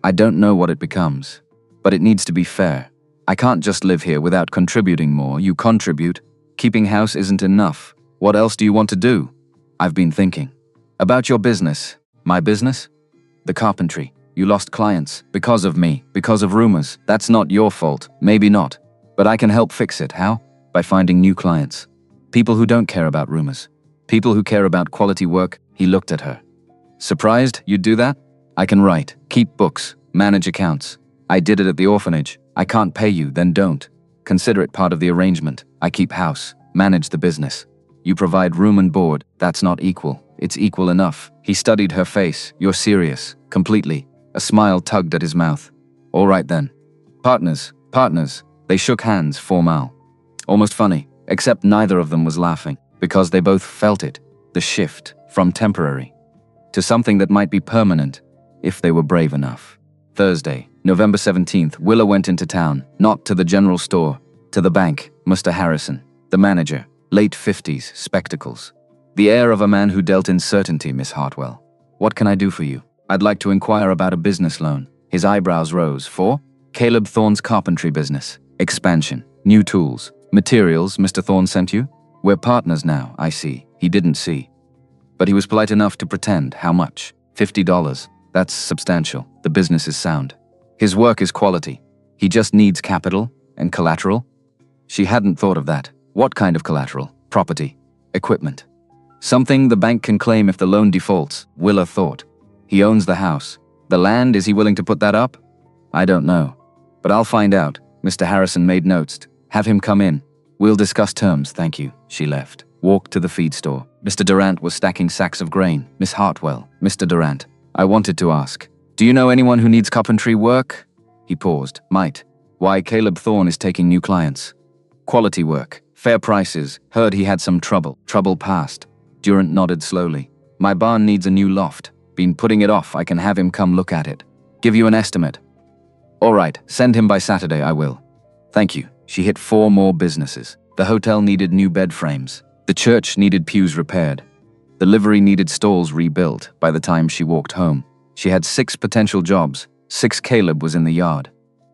S1: I don't know what it becomes. But it needs to be fair. I can't just live here without contributing more. You contribute. Keeping house isn't enough. What else do you want to do? I've been thinking. About your business. My business? The carpentry. You lost clients. Because of me. Because of rumors. That's not your fault. Maybe not. But I can help fix it. How? By finding new clients. People who don't care about rumors. People who care about quality work. He looked at her. Surprised you'd do that? I can write, keep books, manage accounts. I did it at the orphanage. I can't pay you, then don't. Consider it part of the arrangement. I keep house, manage the business. You provide room and board. That's not equal. It's equal enough. He studied her face. You're serious. Completely. A smile tugged at his mouth. All right then. Partners. They shook hands, formal. Almost funny, except neither of them was laughing, because they both felt it. The shift from temporary to something that might be permanent, if they were brave enough. Thursday, November 17th, Willa went into town, not to the general store, to the bank. Mr. Harrison, the manager, late 50s, spectacles. The air of a man who dealt in certainty, Miss Hartwell. What can I do for you? I'd like to inquire about a business loan. His eyebrows rose. For? Caleb Thorne's carpentry business. Expansion. New tools. Materials Mr. Thorne sent you? We're partners now, I see. He didn't see. But he was polite enough to pretend. How much? $50. That's substantial. The business is sound. His work is quality. He just needs capital and collateral. She hadn't thought of that. What kind of collateral? Property. Equipment. Something the bank can claim if the loan defaults, Willa thought. He owns the house. The land, is he willing to put that up? I don't know. But I'll find out. Mr. Harrison made notes. Have him come in. We'll discuss terms, thank you. She left. Walked to the feed store. Mr. Durant was stacking sacks of grain. Miss Hartwell. Mr. Durant. I wanted to ask. Do you know anyone who needs carpentry work? He paused. Might. Why, Caleb Thorne is taking new clients. Quality work. Fair prices. Heard he had some trouble. Trouble past. Durant nodded slowly. My barn needs a new loft. Been putting it off. I can have him come look at it. Give you an estimate. All right. Send him by Saturday, I will. Thank you. She hit 4 more businesses. The hotel needed new bed frames. The church needed pews repaired. The livery needed stalls rebuilt by the time she walked home. She had 6 potential jobs. 6 Caleb was in the yard.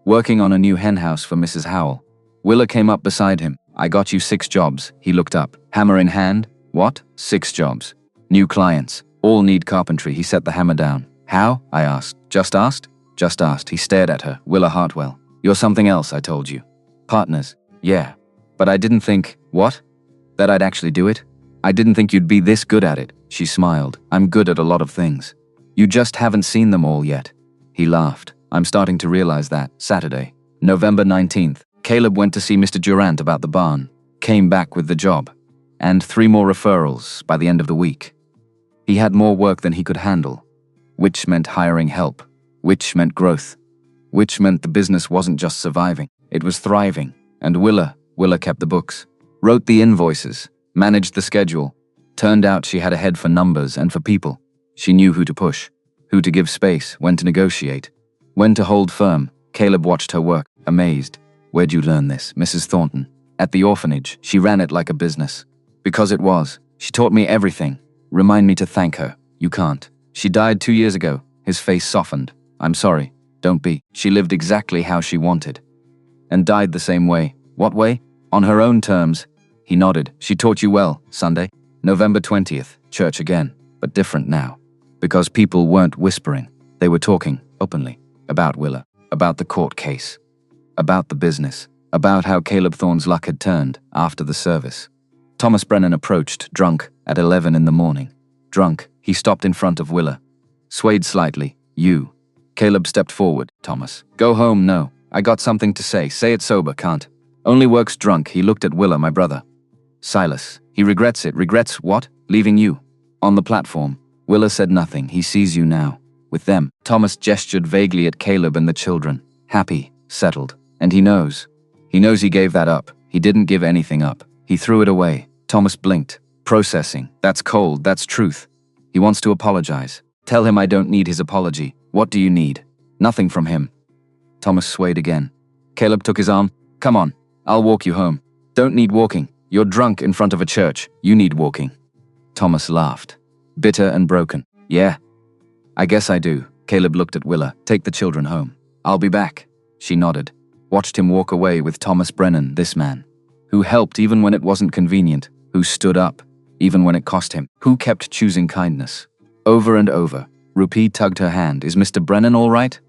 S1: Working on a new hen house for Mrs. Howell. Willa came up beside him. I got you 6 jobs. He looked up. Hammer in hand? What? 6 jobs. New clients. All need carpentry. He set the hammer down. How? I asked. Just asked? Just asked. He stared at her. Willa Hartwell. You're something else, I told you. Partners. Yeah. But I didn't think, what? That I'd actually do it? I didn't think you'd be this good at it. She smiled. I'm good at a lot of things. You just haven't seen them all yet. He laughed. I'm starting to realize that. Saturday, November 19th, Caleb went to see Mr. Durant about the barn. Came back with the job. And 3 more referrals by the end of the week. He had more work than he could handle. Which meant hiring help. Which meant growth. Which meant the business wasn't just surviving. It was thriving. And Willa kept the books. Wrote the invoices. Managed the schedule. Turned out she had a head for numbers and for people. She knew who to push. Who to give space. When to negotiate. When to hold firm. Caleb watched her work, amazed. Where'd you learn this, Mrs. Thornton? At the orphanage. She ran it like a business. Because it was. She taught me everything. Remind me to thank her. You can't. She died 2 years ago. His face softened. I'm sorry. Don't be. She lived exactly how she wanted. And died the same way. What way? On her own terms. He nodded. She taught you well. Sunday, November 20th. Church again. But different now. Because people weren't whispering. They were talking, openly. About Willa. About the court case. About the business. About how Caleb Thorne's luck had turned after the service. Thomas Brennan approached, drunk, at 11 in the morning. Drunk, he stopped in front of Willa. Swayed slightly. You. Caleb stepped forward. Thomas. Go home, no. I got something to say. Say it sober, can't. Only works drunk. He looked at Willa, my brother. Silas. He regrets it. Regrets what? Leaving you. On the platform. Willa said nothing. He sees you now. With them. Thomas gestured vaguely at Caleb and the children. Happy. Settled. And he knows. He knows he gave that up. He didn't give anything up. He threw it away. Thomas blinked. Processing. That's cold. That's truth. He wants to apologize. Tell him I don't need his apology. What do you need? Nothing from him. Thomas swayed again. Caleb took his arm. Come on. I'll walk you home. Don't need walking. You're drunk in front of a church. You need walking. Thomas laughed. Bitter and broken. Yeah. I guess I do. Caleb looked at Willa. Take the children home. I'll be back. She nodded. Watched him walk away with Thomas Brennan, this man. Who helped even when it wasn't convenient. Who stood up, even when it cost him. Who kept choosing kindness. Over and over. Rupi tugged her hand. Is Mr. Brennan all right?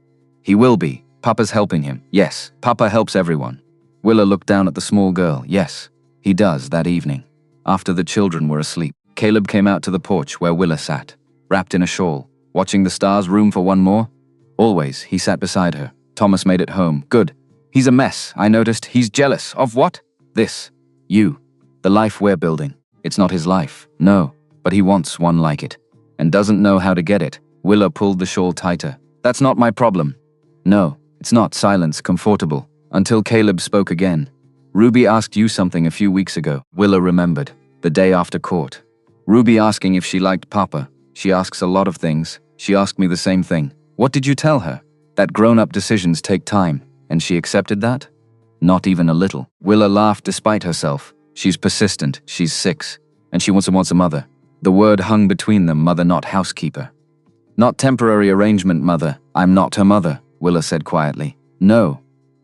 S1: He will be. Papa's helping him. Yes, Papa helps everyone. Willa looked down at the small girl. Yes, he does that evening. After the children were asleep, Caleb came out to the porch where Willa sat, wrapped in a shawl. Watching the stars. Room for one more? Always, he sat beside her. Thomas made it home. Good. He's a mess, I noticed. He's jealous. Of what? This. You. The life we're building. It's not his life. No. But he wants one like it. And doesn't know how to get it. Willa pulled the shawl tighter. That's not my problem. No, it's not. Silence, comfortable. Until Caleb spoke again. Ruby asked you something a few weeks ago. Willa remembered. The day after court. Ruby asking if she liked Papa. She asks a lot of things. She asked me the same thing. What did you tell her? That grown-up decisions take time. And she accepted that? Not even a little. Willa laughed despite herself. She's persistent. She's 6. And she wants a mother. The word hung between them. Mother, not housekeeper. Not temporary arrangement, mother. I'm not her mother, Willa said quietly. No.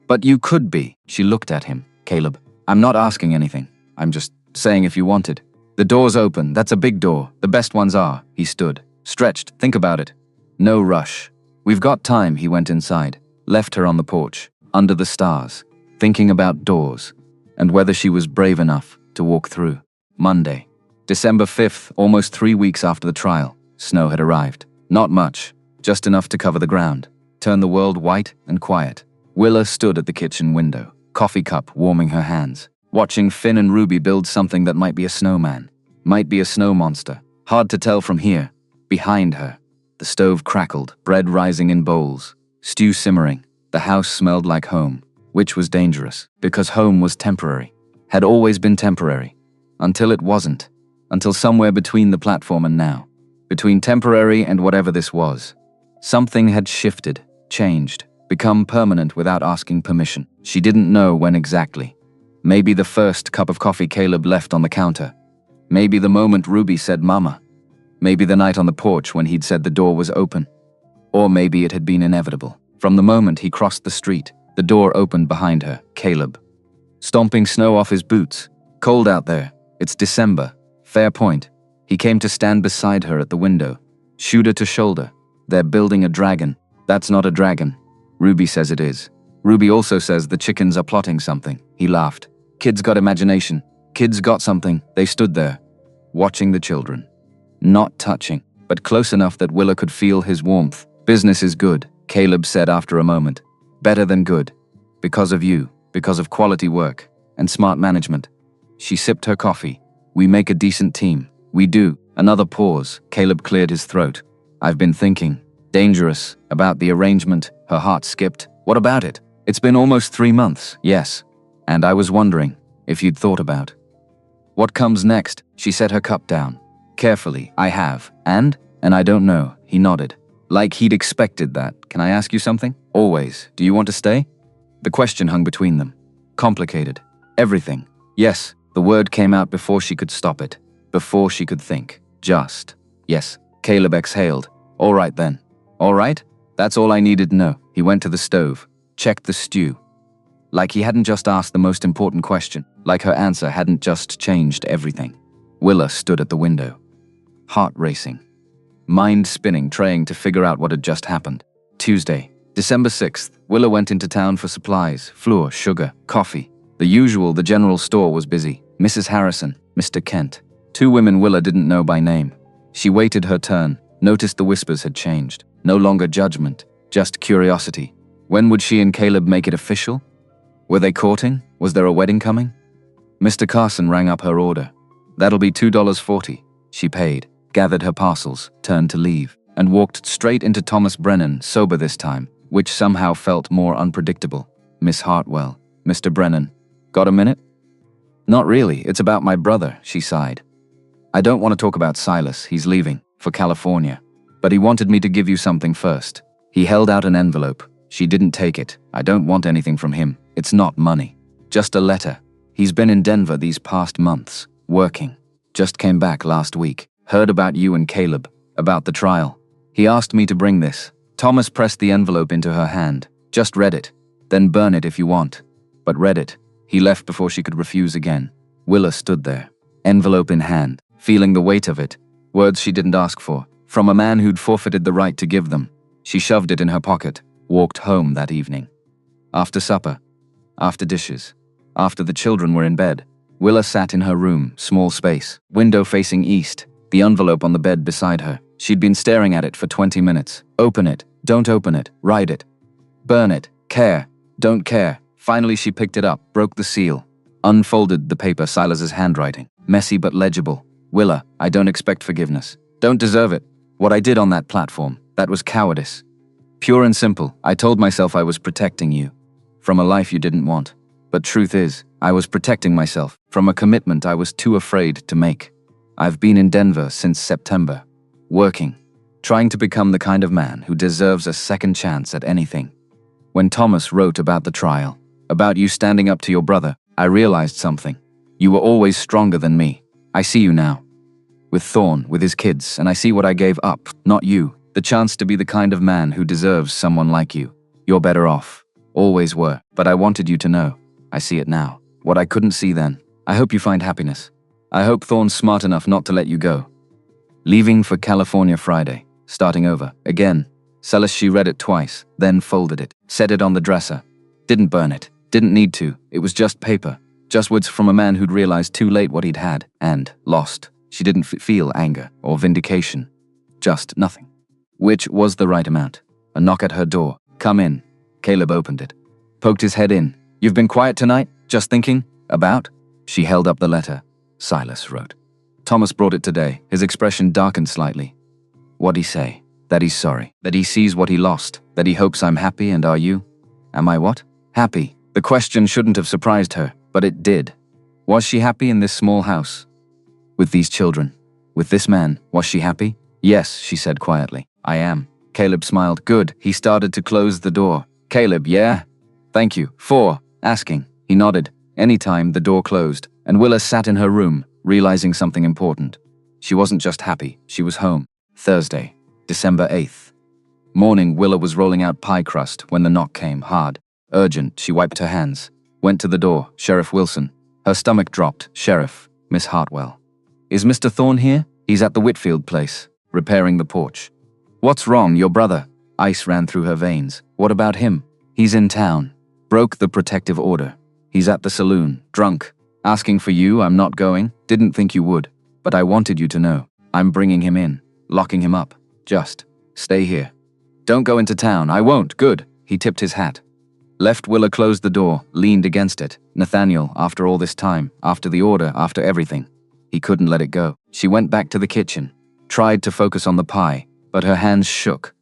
S1: But you could be. She looked at him. Caleb. I'm not asking anything. I'm just saying if you wanted. The door's open. That's a big door. The best ones are. He stood. Stretched. Think about it. No rush. We've got time. He went inside. Left her on the porch. Under the stars. Thinking about doors. And whether she was brave enough to walk through. Monday. December 5th, almost 3 weeks after the trial, snow had arrived. Not much, just enough to cover the ground, turn the world white and quiet. Willa stood at the kitchen window, coffee cup warming her hands, watching Finn and Ruby build something that might be a snowman, might be a snow monster. Hard to tell from here. Behind her, the stove crackled, bread rising in bowls, stew simmering. The house smelled like home, which was dangerous, because home was temporary, had always been temporary, until it wasn't, until somewhere between the platform and now, between temporary and whatever this was. Something had shifted, changed, become permanent without asking permission. She didn't know when exactly. Maybe the first cup of coffee Caleb left on the counter. Maybe the moment Ruby said mama. Maybe the night on the porch when he'd said the door was open. Or maybe it had been inevitable. From the moment he crossed the street, the door opened behind her, Caleb. Stomping snow off his boots. Cold out there. It's December. Fair point. He came to stand beside her at the window, shoulder to shoulder. They're building a dragon. That's not a dragon. Ruby says it is. Ruby also says the chickens are plotting something. He laughed. Kids got imagination. Kids got something. They stood there, watching the children. Not touching, but close enough that Willa could feel his warmth. Business is good, Caleb said after a moment. Better than good. Because of you, because of quality work, and smart management. She sipped her coffee. We make a decent team. We do. Another pause. Caleb cleared his throat. I've been thinking. Dangerous. About the arrangement. Her heart skipped. What about it? It's been almost 3 months. Yes. And I was wondering if you'd thought about what comes next. She set her cup down. Carefully. I have. And I don't know. He nodded. Like he'd expected that. Can I ask you something? Always. Do you want to stay? The question hung between them. Complicated. Everything. Yes. The word came out before she could stop it. Before she could think. Just. Yes. Caleb exhaled. All right then. All right? That's all I needed to know. He went to the stove. Checked the stew. Like he hadn't just asked the most important question. Like her answer hadn't just changed everything. Willa stood at the window. Heart racing. Mind spinning, trying to figure out what had just happened. Tuesday, December 6th, Willa went into town for supplies, flour, sugar, coffee. The usual, the general store was busy. Mrs. Harrison, Mr. Kent. 2 women Willa didn't know by name. She waited her turn, noticed the whispers had changed. No longer judgment, just curiosity. When would she and Caleb make it official? Were they courting? Was there a wedding coming? Mr. Carson rang up her order. That'll be $2.40. She paid, gathered her parcels, turned to leave, and walked straight into Thomas Brennan, sober this time, which somehow felt more unpredictable. Miss Hartwell, Mr. Brennan. Got a minute? Not really, it's about my brother, she sighed. I don't want to talk about Silas, he's leaving, for California. But he wanted me to give you something first. He held out an envelope. She didn't take it. I don't want anything from him. It's not money. Just a letter. He's been in Denver these past months, working. Just came back last week. Heard about you and Caleb, about the trial. He asked me to bring this. Thomas pressed the envelope into her hand. Just read it. Then burn it if you want. But read it. He left before she could refuse again. Willa stood there, envelope in hand, feeling the weight of it. Words she didn't ask for, from a man who'd forfeited the right to give them. She shoved it in her pocket, walked home that evening. After supper, after dishes, after the children were in bed, Willa sat in her room, small space, window facing east, the envelope on the bed beside her. She'd been staring at it for 20 minutes. Open it, don't open it, write it. Burn it, care, don't care. Finally she picked it up, broke the seal, unfolded the paper, Silas's handwriting, messy but legible. Willa, I don't expect forgiveness. Don't deserve it. What I did on that platform, that was cowardice. Pure and simple, I told myself I was protecting you from a life you didn't want. But truth is, I was protecting myself from a commitment I was too afraid to make. I've been in Denver since September, working, trying to become the kind of man who deserves a second chance at anything. When Thomas wrote about the trial, about you standing up to your brother, I realized something. You were always stronger than me. I see you now. With Thorne, with his kids, and I see what I gave up, not you. The chance to be the kind of man who deserves someone like you. You're better off. Always were. But I wanted you to know. I see it now. What I couldn't see then. I hope you find happiness. I hope Thorne's smart enough not to let you go. Leaving for California Friday. Starting over. Again. Silas, she read it twice, then folded it. Set it on the dresser. Didn't burn it. Didn't need to. It was just paper. Just words from a man who'd realized too late what he'd had. And lost. She didn't feel anger or vindication. Just nothing. Which was the right amount. A knock at her door. "Come in." Caleb opened it. Poked his head in. "You've been quiet tonight? Just thinking? About?" She held up the letter. Silas wrote. Thomas brought it today. His expression darkened slightly. What'd he say? That he's sorry. That he sees what he lost. That he hopes I'm happy, and are you? Am I what? Happy. The question shouldn't have surprised her, but it did. Was she happy in this small house? With these children? With this man? Was she happy? Yes, she said quietly. I am. Caleb smiled. Good. He started to close the door. Caleb, yeah? Thank you. For asking. He nodded. Anytime the door closed, and Willa sat in her room, realizing something important. She wasn't just happy, she was home. Thursday, December 8th. Morning, Willa was rolling out pie crust when the knock came, hard. Urgent, she wiped her hands. Went to the door, Sheriff Wilson. Her stomach dropped. Sheriff, Miss Hartwell. Is Mr. Thorne here? He's at the Whitfield place, repairing the porch. What's wrong, your brother? Ice ran through her veins. What about him? He's in town. Broke the protective order. He's at the saloon, drunk. Asking for you, I'm not going. Didn't think you would. But I wanted you to know. I'm bringing him in. Locking him up. Just stay here. Don't go into town. I won't. Good. He tipped his hat. Left Willa closed the door, leaned against it. Nathaniel, after all this time, after the order, after everything. He couldn't let it go. She went back to the kitchen. Tried to focus on the pie, but her hands shook.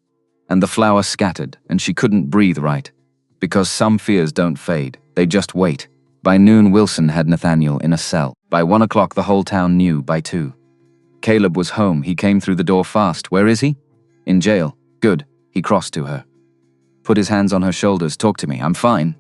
S1: And the flour scattered, and she couldn't breathe right. Because some fears don't fade. They just wait. By noon, Wilson had Nathaniel in a cell. By 1 o'clock, the whole town knew. By 2. Caleb was home. He came through the door fast. Where is he? In jail. Good. He crossed to her. Put his hands on her shoulders. Talk to me. I'm fine.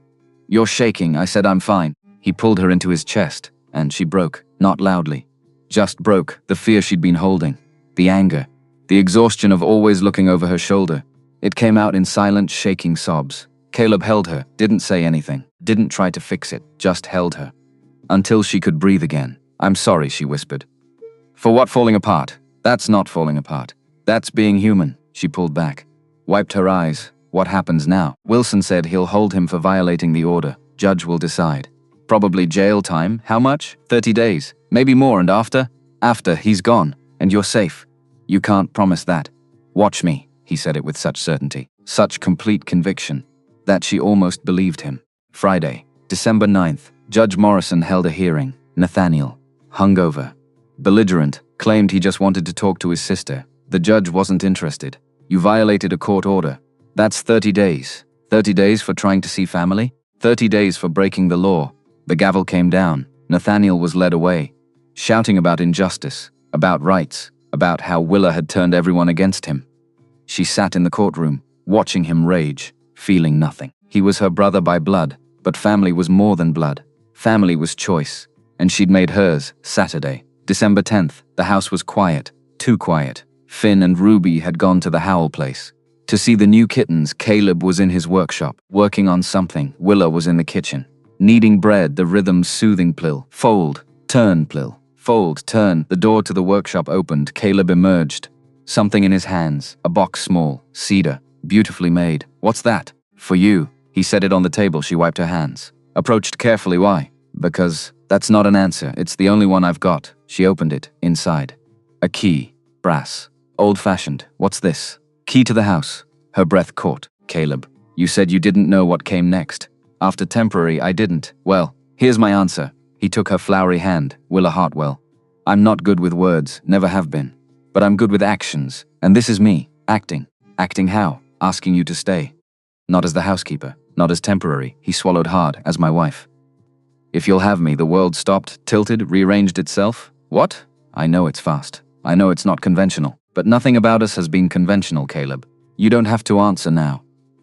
S1: You're shaking. I said I'm fine. He pulled her into his chest, and she broke. Not loudly. Just broke. The fear she'd been holding. The anger. The exhaustion of always looking over her shoulder. It came out in silent, shaking sobs. Caleb held her, didn't say anything, didn't try to fix it, just held her. Until she could breathe again. I'm sorry, she whispered. For what falling apart? That's not falling apart. That's being human. She pulled back. Wiped her eyes. What happens now? Wilson said he'll hold him for violating the order. Judge will decide. Probably jail time. How much? 30 days. Maybe more, and after? After, he's gone, and you're safe. You can't promise that. Watch me, he said it with such certainty, such complete conviction, that she almost believed him. Friday, December 9th, Judge Morrison held a hearing. Nathaniel, hungover, belligerent, claimed he just wanted to talk to his sister. The judge wasn't interested. You violated a court order. That's 30 days. 30 days for trying to see family? 30 days for breaking the law. The gavel came down. Nathaniel was led away, shouting about injustice, about rights, about how Willa had turned everyone against him. She sat in the courtroom, watching him rage, feeling nothing. He was her brother by blood, but family was more than blood. Family was choice, and she'd made hers. Saturday, December 10th, the house was quiet, too quiet. Finn and Ruby had gone to the Howell place. To see the new kittens, Caleb was in his workshop, working on something. Willa was in the kitchen, kneading bread, the rhythm's soothing plill. Fold, turn, plill. Fold, turn. The door to the workshop opened. Caleb emerged. Something in his hands, a box small, cedar, beautifully made. What's that? For you. He set it on the table. She wiped her hands. Approached carefully. Why? Because that's not an answer. It's the only one I've got. She opened it. Inside. A key. Brass. Old-fashioned. What's this? Key to the house. Her breath caught. Caleb, you said you didn't know what came next. After temporary, I didn't. Well, here's my answer. He took her flowery hand. Willa Hartwell. I'm not good with words. Never have been. But I'm good with actions. And this is me. Acting. Acting how? Asking you to stay. Not as the housekeeper. Not as temporary. He swallowed hard. As my wife. If you'll have me, the world stopped, tilted, rearranged itself. What? I know it's fast. I know it's not conventional. But nothing about us has been conventional, Caleb. You don't have to answer now.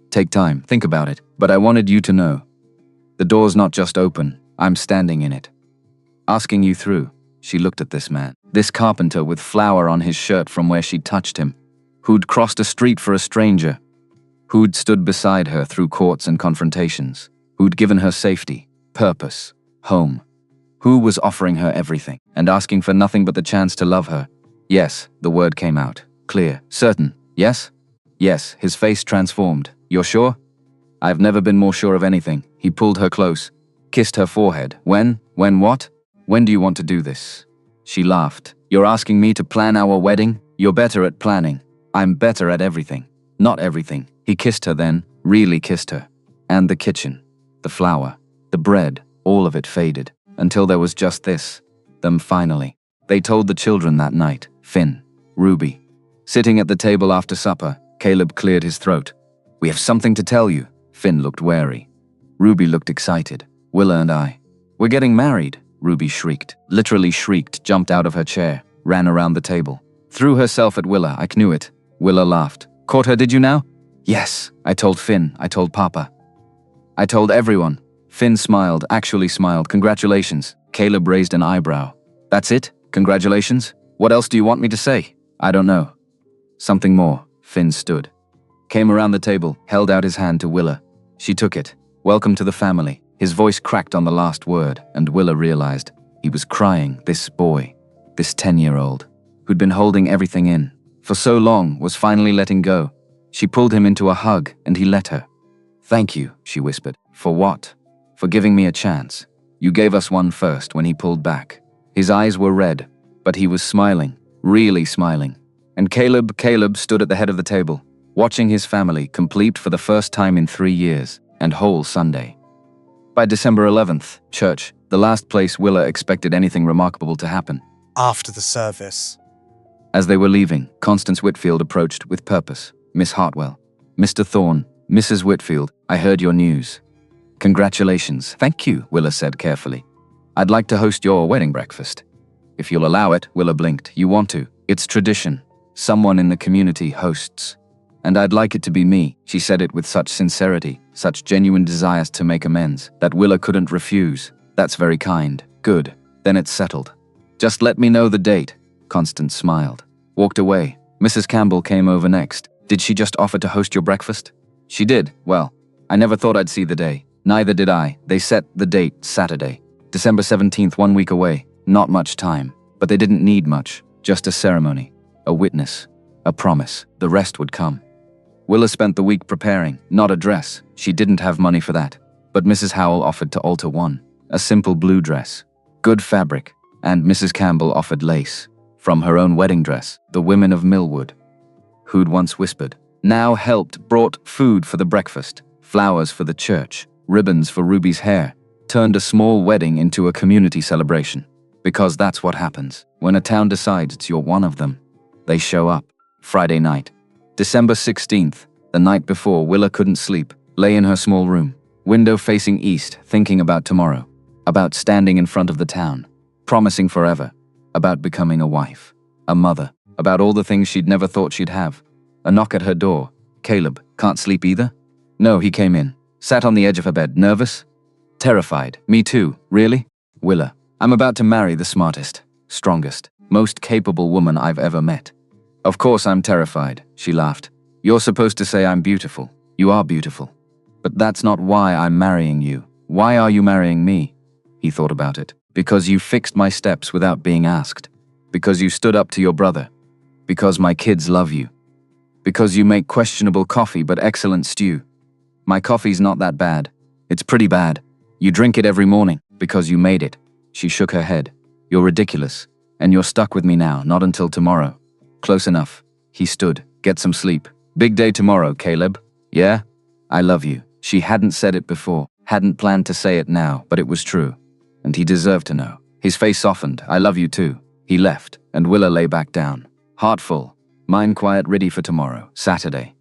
S1: Take time. Think about it. But I wanted you to know. The door's not just open. I'm standing in it. Asking you through. She looked at this man. This carpenter with flour on his shirt from where she'd touched him. Who'd crossed a street for a stranger. Who'd stood beside her through courts and confrontations. Who'd given her safety, purpose, home. Who was offering her everything and asking for nothing but the chance to love her. Yes, the word came out. Clear. Certain. Yes? Yes, his face transformed. You're sure? I've never been more sure of anything. He pulled her close. Kissed her forehead. When? When what? When do you want to do this? She laughed. You're asking me to plan our wedding? You're better at planning. I'm better at everything. Not everything. He kissed her then, really kissed her. And the kitchen, the flour, the bread, all of it faded, until there was just them finally. They told the children that night, Finn, Ruby. Sitting at the table after supper, Caleb cleared his throat. We have something to tell you. Finn looked wary. Ruby looked excited. Willa and I. We're getting married, Ruby shrieked. Literally shrieked, jumped out of her chair, ran around the table. Threw herself at Willa, I knew it. Willa laughed. Caught her, did you now? Yes, I told Finn, I told Papa. I told everyone. Finn smiled, actually smiled. Congratulations. Caleb raised an eyebrow. That's it? Congratulations? What else do you want me to say? I don't know. Something more. Finn stood. Came around the table, held out his hand to Willa. She took it. Welcome to the family. His voice cracked on the last word, and Willa realized he was crying. This boy, this 10-year-old, who'd been holding everything in for so long, was finally letting go. She pulled him into a hug, and he let her. Thank you, she whispered. For what? For giving me a chance. You gave us one first. When he pulled back, his eyes were red, but he was smiling, really smiling. And Caleb stood at the head of the table, watching his family complete for the first time in 3 years, and whole Sunday. By December 11th, church, the last place Willa expected anything remarkable to happen.
S2: After the service.
S1: As they were leaving, Constance Whitfield approached with purpose. Miss Hartwell. Mr. Thorne. Mrs. Whitfield, I heard your news. Congratulations. Thank you, Willa said carefully. I'd like to host your wedding breakfast. If you'll allow it, Willa blinked. You want to? It's tradition. Someone in the community hosts. And I'd like it to be me. She said it with such sincerity, such genuine desires to make amends, that Willa couldn't refuse. That's very kind. Good. Then it's settled. Just let me know the date. Constance smiled. Walked away. Mrs. Campbell came over next. Did she just offer to host your breakfast? She did. Well, I never thought I'd see the day. Neither did I. They set the date, Saturday. December 17th, 1 week away. Not much time. But they didn't need much. Just a ceremony. A witness. A promise. The rest would come. Willa spent the week preparing. Not a dress. She didn't have money for that. But Mrs. Howell offered to alter one. A simple blue dress. Good fabric. And Mrs. Campbell offered lace. From her own wedding dress. The women of Millwood, who'd once whispered, now helped, brought food for the breakfast, flowers for the church, ribbons for Ruby's hair, turned a small wedding into a community celebration. Because that's what happens. When a town decides you're one of them, they show up. Friday night. December 16th, the night before, Willa couldn't sleep, lay in her small room, window facing east, thinking about tomorrow, about standing in front of the town, promising forever, about becoming a wife, a mother, about all the things she'd never thought she'd have. A knock at her door. Caleb, can't sleep either? No, he came in, sat on the edge of her bed, nervous, terrified. Me too, really? Willa, I'm about to marry the smartest, strongest, most capable woman I've ever met. Of course I'm terrified, she laughed. You're supposed to say I'm beautiful. You are beautiful. But that's not why I'm marrying you. Why are you marrying me? He thought about it. Because you fixed my steps without being asked. Because you stood up to your brother. Because my kids love you. Because you make questionable coffee but excellent stew. My coffee's not that bad. It's pretty bad. You drink it every morning. Because you made it. She shook her head. You're ridiculous. And you're stuck with me now, not until tomorrow. Close enough. He stood. Get some sleep. Big day tomorrow, Caleb. Yeah? I love you. She hadn't said it before. Hadn't planned to say it now, but it was true. And he deserved to know. His face softened. I love you too. He left, and Willa lay back down. Heart full. Mind quiet, ready for tomorrow. Saturday.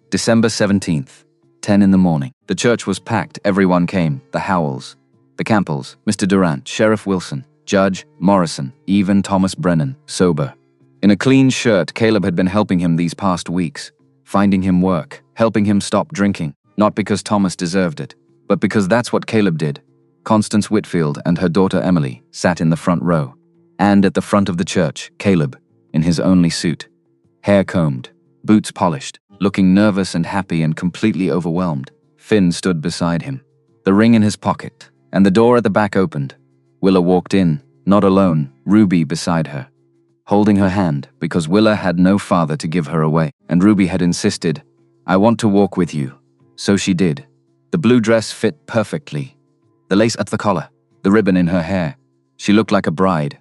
S1: December 17th. 10 in the morning. The church was packed. Everyone came. The Howells. The Campbells. Mr. Durant. Sheriff Wilson. Judge Morrison. Even Thomas Brennan. Sober. In a clean shirt, Caleb had been helping him these past weeks. Finding him work. Helping him stop drinking. Not because Thomas deserved it, but because that's what Caleb did. Constance Whitfield and her daughter Emily sat in the front row. And at the front of the church, Caleb, in his only suit. Hair combed, boots polished, looking nervous and happy and completely overwhelmed. Finn stood beside him, the ring in his pocket, and the door at the back opened. Willa walked in, not alone, Ruby beside her, holding her hand because Willa had no father to give her away, and Ruby had insisted, I want to walk with you. So she did. The blue dress fit perfectly. The lace at the collar, the ribbon in her hair. She looked like a bride.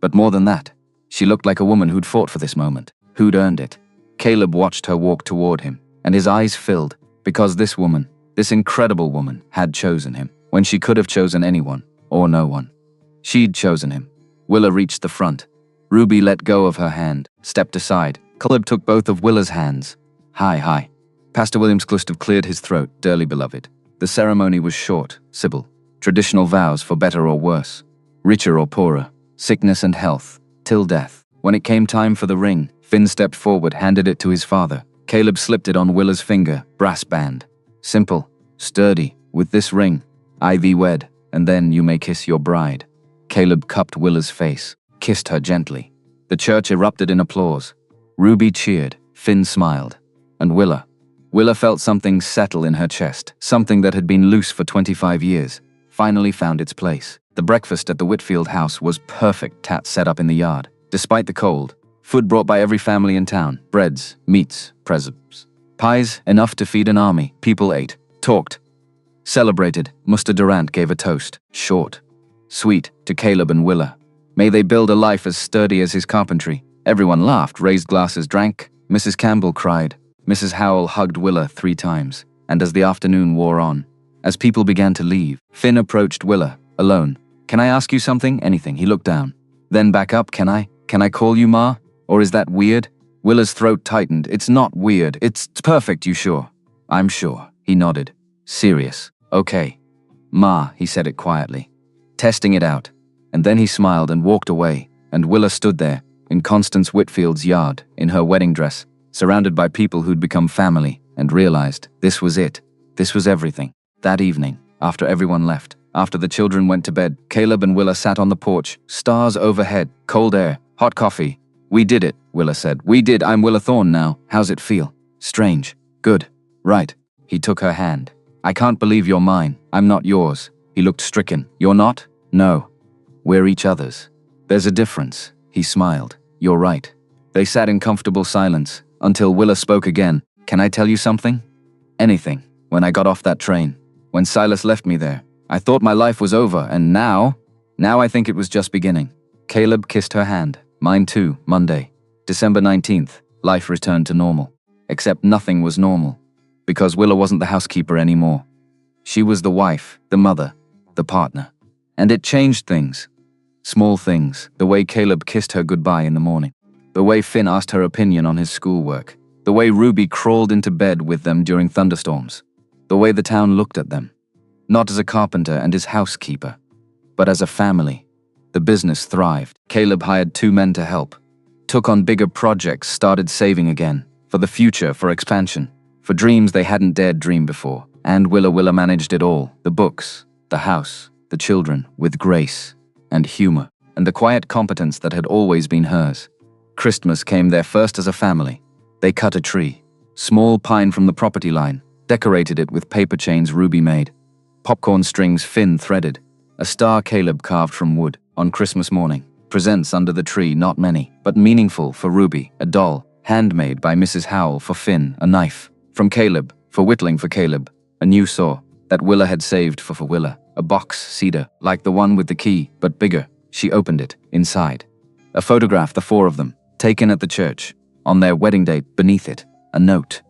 S1: But more than that, She looked like a woman who'd fought for this moment, who'd earned it. Caleb watched her walk toward him, and his eyes filled, because this woman, this incredible woman, had chosen him, when she could have chosen anyone, or no one. She'd chosen him. Willa reached the front. Ruby let go of her hand, stepped aside. Caleb took both of Willa's hands. Hi. Pastor Williams Clustov cleared his throat, dearly beloved. The ceremony was short, civil. Traditional vows for better or worse, richer or poorer, sickness and health, till death. When it came time for the ring, Finn stepped forward, handed it to his father. Caleb slipped it on Willa's finger, brass band. Simple, sturdy, with this ring, I thee wed, and then you may kiss your bride. Caleb cupped Willa's face, kissed her gently. The church erupted in applause. Ruby cheered, Finn smiled. And Willa felt something settle in her chest, something that had been loose for 25 years, finally found its place. The breakfast at the Whitfield house was perfect, tat set up in the yard. Despite the cold, food brought by every family in town, breads, meats, preserves, pies, enough to feed an army. People ate, talked, celebrated. Muster Durant gave a toast, short, sweet, to Caleb and Willa. May they build a life as sturdy as his carpentry. Everyone laughed, raised glasses, drank. Mrs. Campbell cried. Mrs. Howell hugged Willa 3 times. And as the afternoon wore on, as people began to leave, Finn approached Willa, alone. Can I ask you something? Anything. He looked down. Then back up. Can I call you Ma? Or is that weird? Willa's throat tightened. It's not weird. It's perfect. You sure? I'm sure. He nodded. Serious. Okay. Ma, he said it quietly, testing it out. And then he smiled and walked away, and Willa stood there, in Constance Whitfield's yard, in her wedding dress, surrounded by people who'd become family, and realized this was it. This was everything. That evening, after everyone left, after the children went to bed, Caleb and Willa sat on the porch, stars overhead, cold air, hot coffee. We did it, Willa said. We did. I'm Willa Thorne now. How's it feel? Strange. Good. Right. He took her hand. I can't believe you're mine. I'm not yours. He looked stricken. You're not? No. We're each other's. There's a difference. He smiled. You're right. They sat in comfortable silence, until Willa spoke again. Can I tell you something? Anything. When I got off that train, when Silas left me there, I thought my life was over, and now I think it was just beginning. Caleb kissed her hand. Mine too, Monday. December 19th, life returned to normal. Except nothing was normal. Because Willa wasn't the housekeeper anymore. She was the wife, the mother, the partner. And it changed things. Small things, the way Caleb kissed her goodbye in the morning. The way Finn asked her opinion on his schoolwork. The way Ruby crawled into bed with them during thunderstorms. The way the town looked at them. Not as a carpenter and his housekeeper, but as a family. The business thrived. Caleb hired 2 men to help. Took on bigger projects, started saving again. For the future, for expansion. For dreams they hadn't dared dream before. And Willa managed it all. The books, the house, the children, with grace and humor, and the quiet competence that had always been hers. Christmas came there first as a family. They cut a tree. Small pine from the property line. Decorated it with paper chains Ruby made. Popcorn strings Finn threaded. A star Caleb carved from wood. On Christmas morning. Presents under the tree, not many, but meaningful for Ruby. A doll, handmade by Mrs. Howell for Finn. A knife. From Caleb, for whittling for Caleb. A new saw, that Willa had saved for Willa. A box, cedar, like the one with the key, but bigger. She opened it, inside. A photograph, the 4 of them, taken at the church. On their wedding date, beneath it, a note.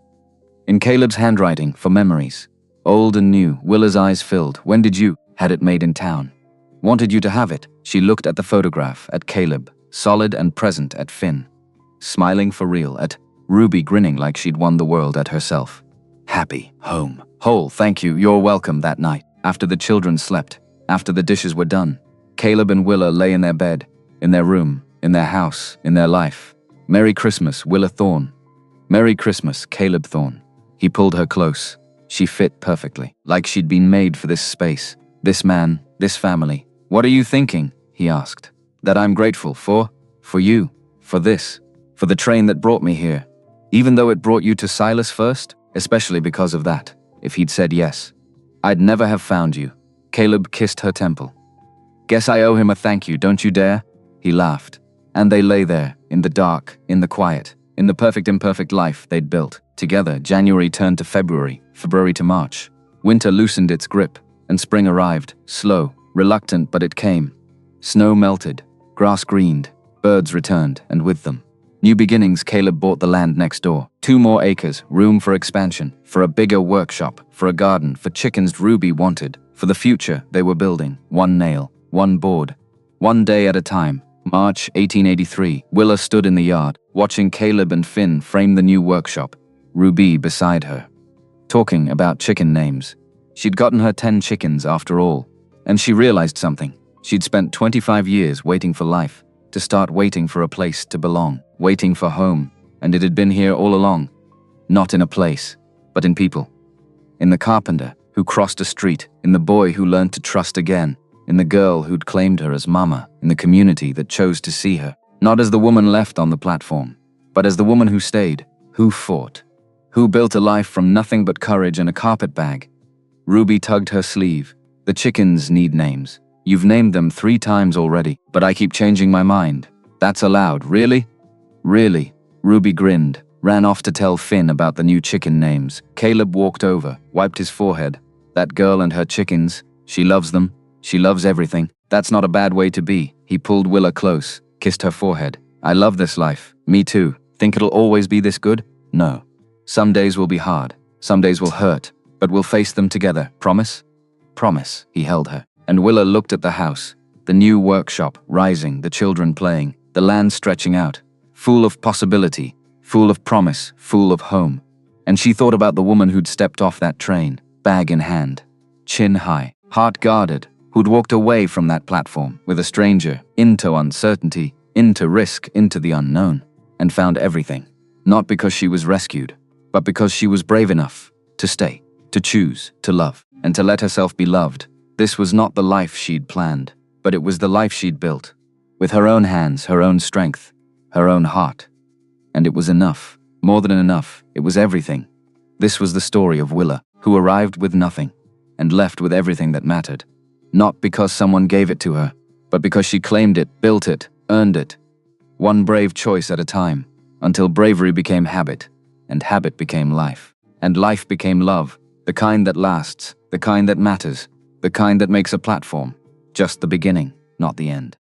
S1: In Caleb's handwriting, for memories. Old and new, Willa's eyes filled. When did you? Had it made in town. Wanted you to have it. She looked at the photograph, at Caleb, solid and present at Finn. Smiling for real, at Ruby grinning like she'd won the world at herself. Happy, home, whole, thank you, you're welcome that night. After the children slept, after the dishes were done, Caleb and Willa lay in their bed, in their room, in their house, in their life. Merry Christmas, Willa Thorne. Merry Christmas, Caleb Thorne. He pulled her close. She fit perfectly, like she'd been made for this space, this man, this family. What are you thinking? He asked. That I'm grateful for you, for this, for the train that brought me here. Even though it brought you to Silas first, especially because of that. If he'd said yes, I'd never have found you. Caleb kissed her temple. Guess I owe him a thank you, don't you dare? He laughed. And they lay there, in the dark, in the quiet, in the perfect imperfect life they'd built. Together, January turned to February, February to March. Winter loosened its grip, and spring arrived, slow, reluctant, but it came. Snow melted, grass greened, Birds returned, and with them, new beginnings. Caleb bought the land next door. 2 more acres, room for expansion, for a bigger workshop, for a garden, for chickens Ruby wanted, for the future they were building. 1 nail, 1 board, 1 day at a time. March 1883. Willa stood in the yard, watching Caleb and Finn frame the new workshop, Ruby beside her, talking about chicken names. She'd gotten her 10 chickens after all, and she realized something. She'd spent 25 years waiting for life, to start waiting for a place to belong, waiting for home, and it had been here all along. Not in a place, but in people. In the carpenter who crossed a street, in the boy who learned to trust again, in the girl who'd claimed her as mama, in the community that chose to see her, not as the woman left on the platform, but as the woman who stayed, who fought, who built a life from nothing but courage and a carpet bag. Ruby tugged her sleeve. The chickens need names. You've named them 3 times already, but I keep changing my mind. That's allowed, really? Really? Ruby grinned, ran off to tell Finn about the new chicken names. Caleb walked over, wiped his forehead. That girl and her chickens, she loves them. She loves everything. That's not a bad way to be. He pulled Willa close, kissed her forehead. I love this life. Me too. Think it'll always be this good? No. Some days will be hard. Some days will hurt. But we'll face them together. Promise? Promise. He held her. And Willa looked at the house. The new workshop, rising, the children playing, the land stretching out. Full of possibility, full of promise, full of home. And she thought about the woman who'd stepped off that train, bag in hand, chin high, heart guarded, who'd walked away from that platform with a stranger, into uncertainty, into risk, into the unknown, and found everything. Not because she was rescued, but because she was brave enough to stay, to choose, to love, and to let herself be loved. This was not the life she'd planned, but it was the life she'd built, with her own hands, her own strength, her own heart. And it was enough, more than enough, it was everything. This was the story of Willa, who arrived with nothing, and left with everything that mattered. Not because someone gave it to her, but because she claimed it, built it, earned it. 1 brave choice at a time, until bravery became habit, and habit became life. And life became love, the kind that lasts, the kind that matters, the kind that makes a platform. Just the beginning, not the end.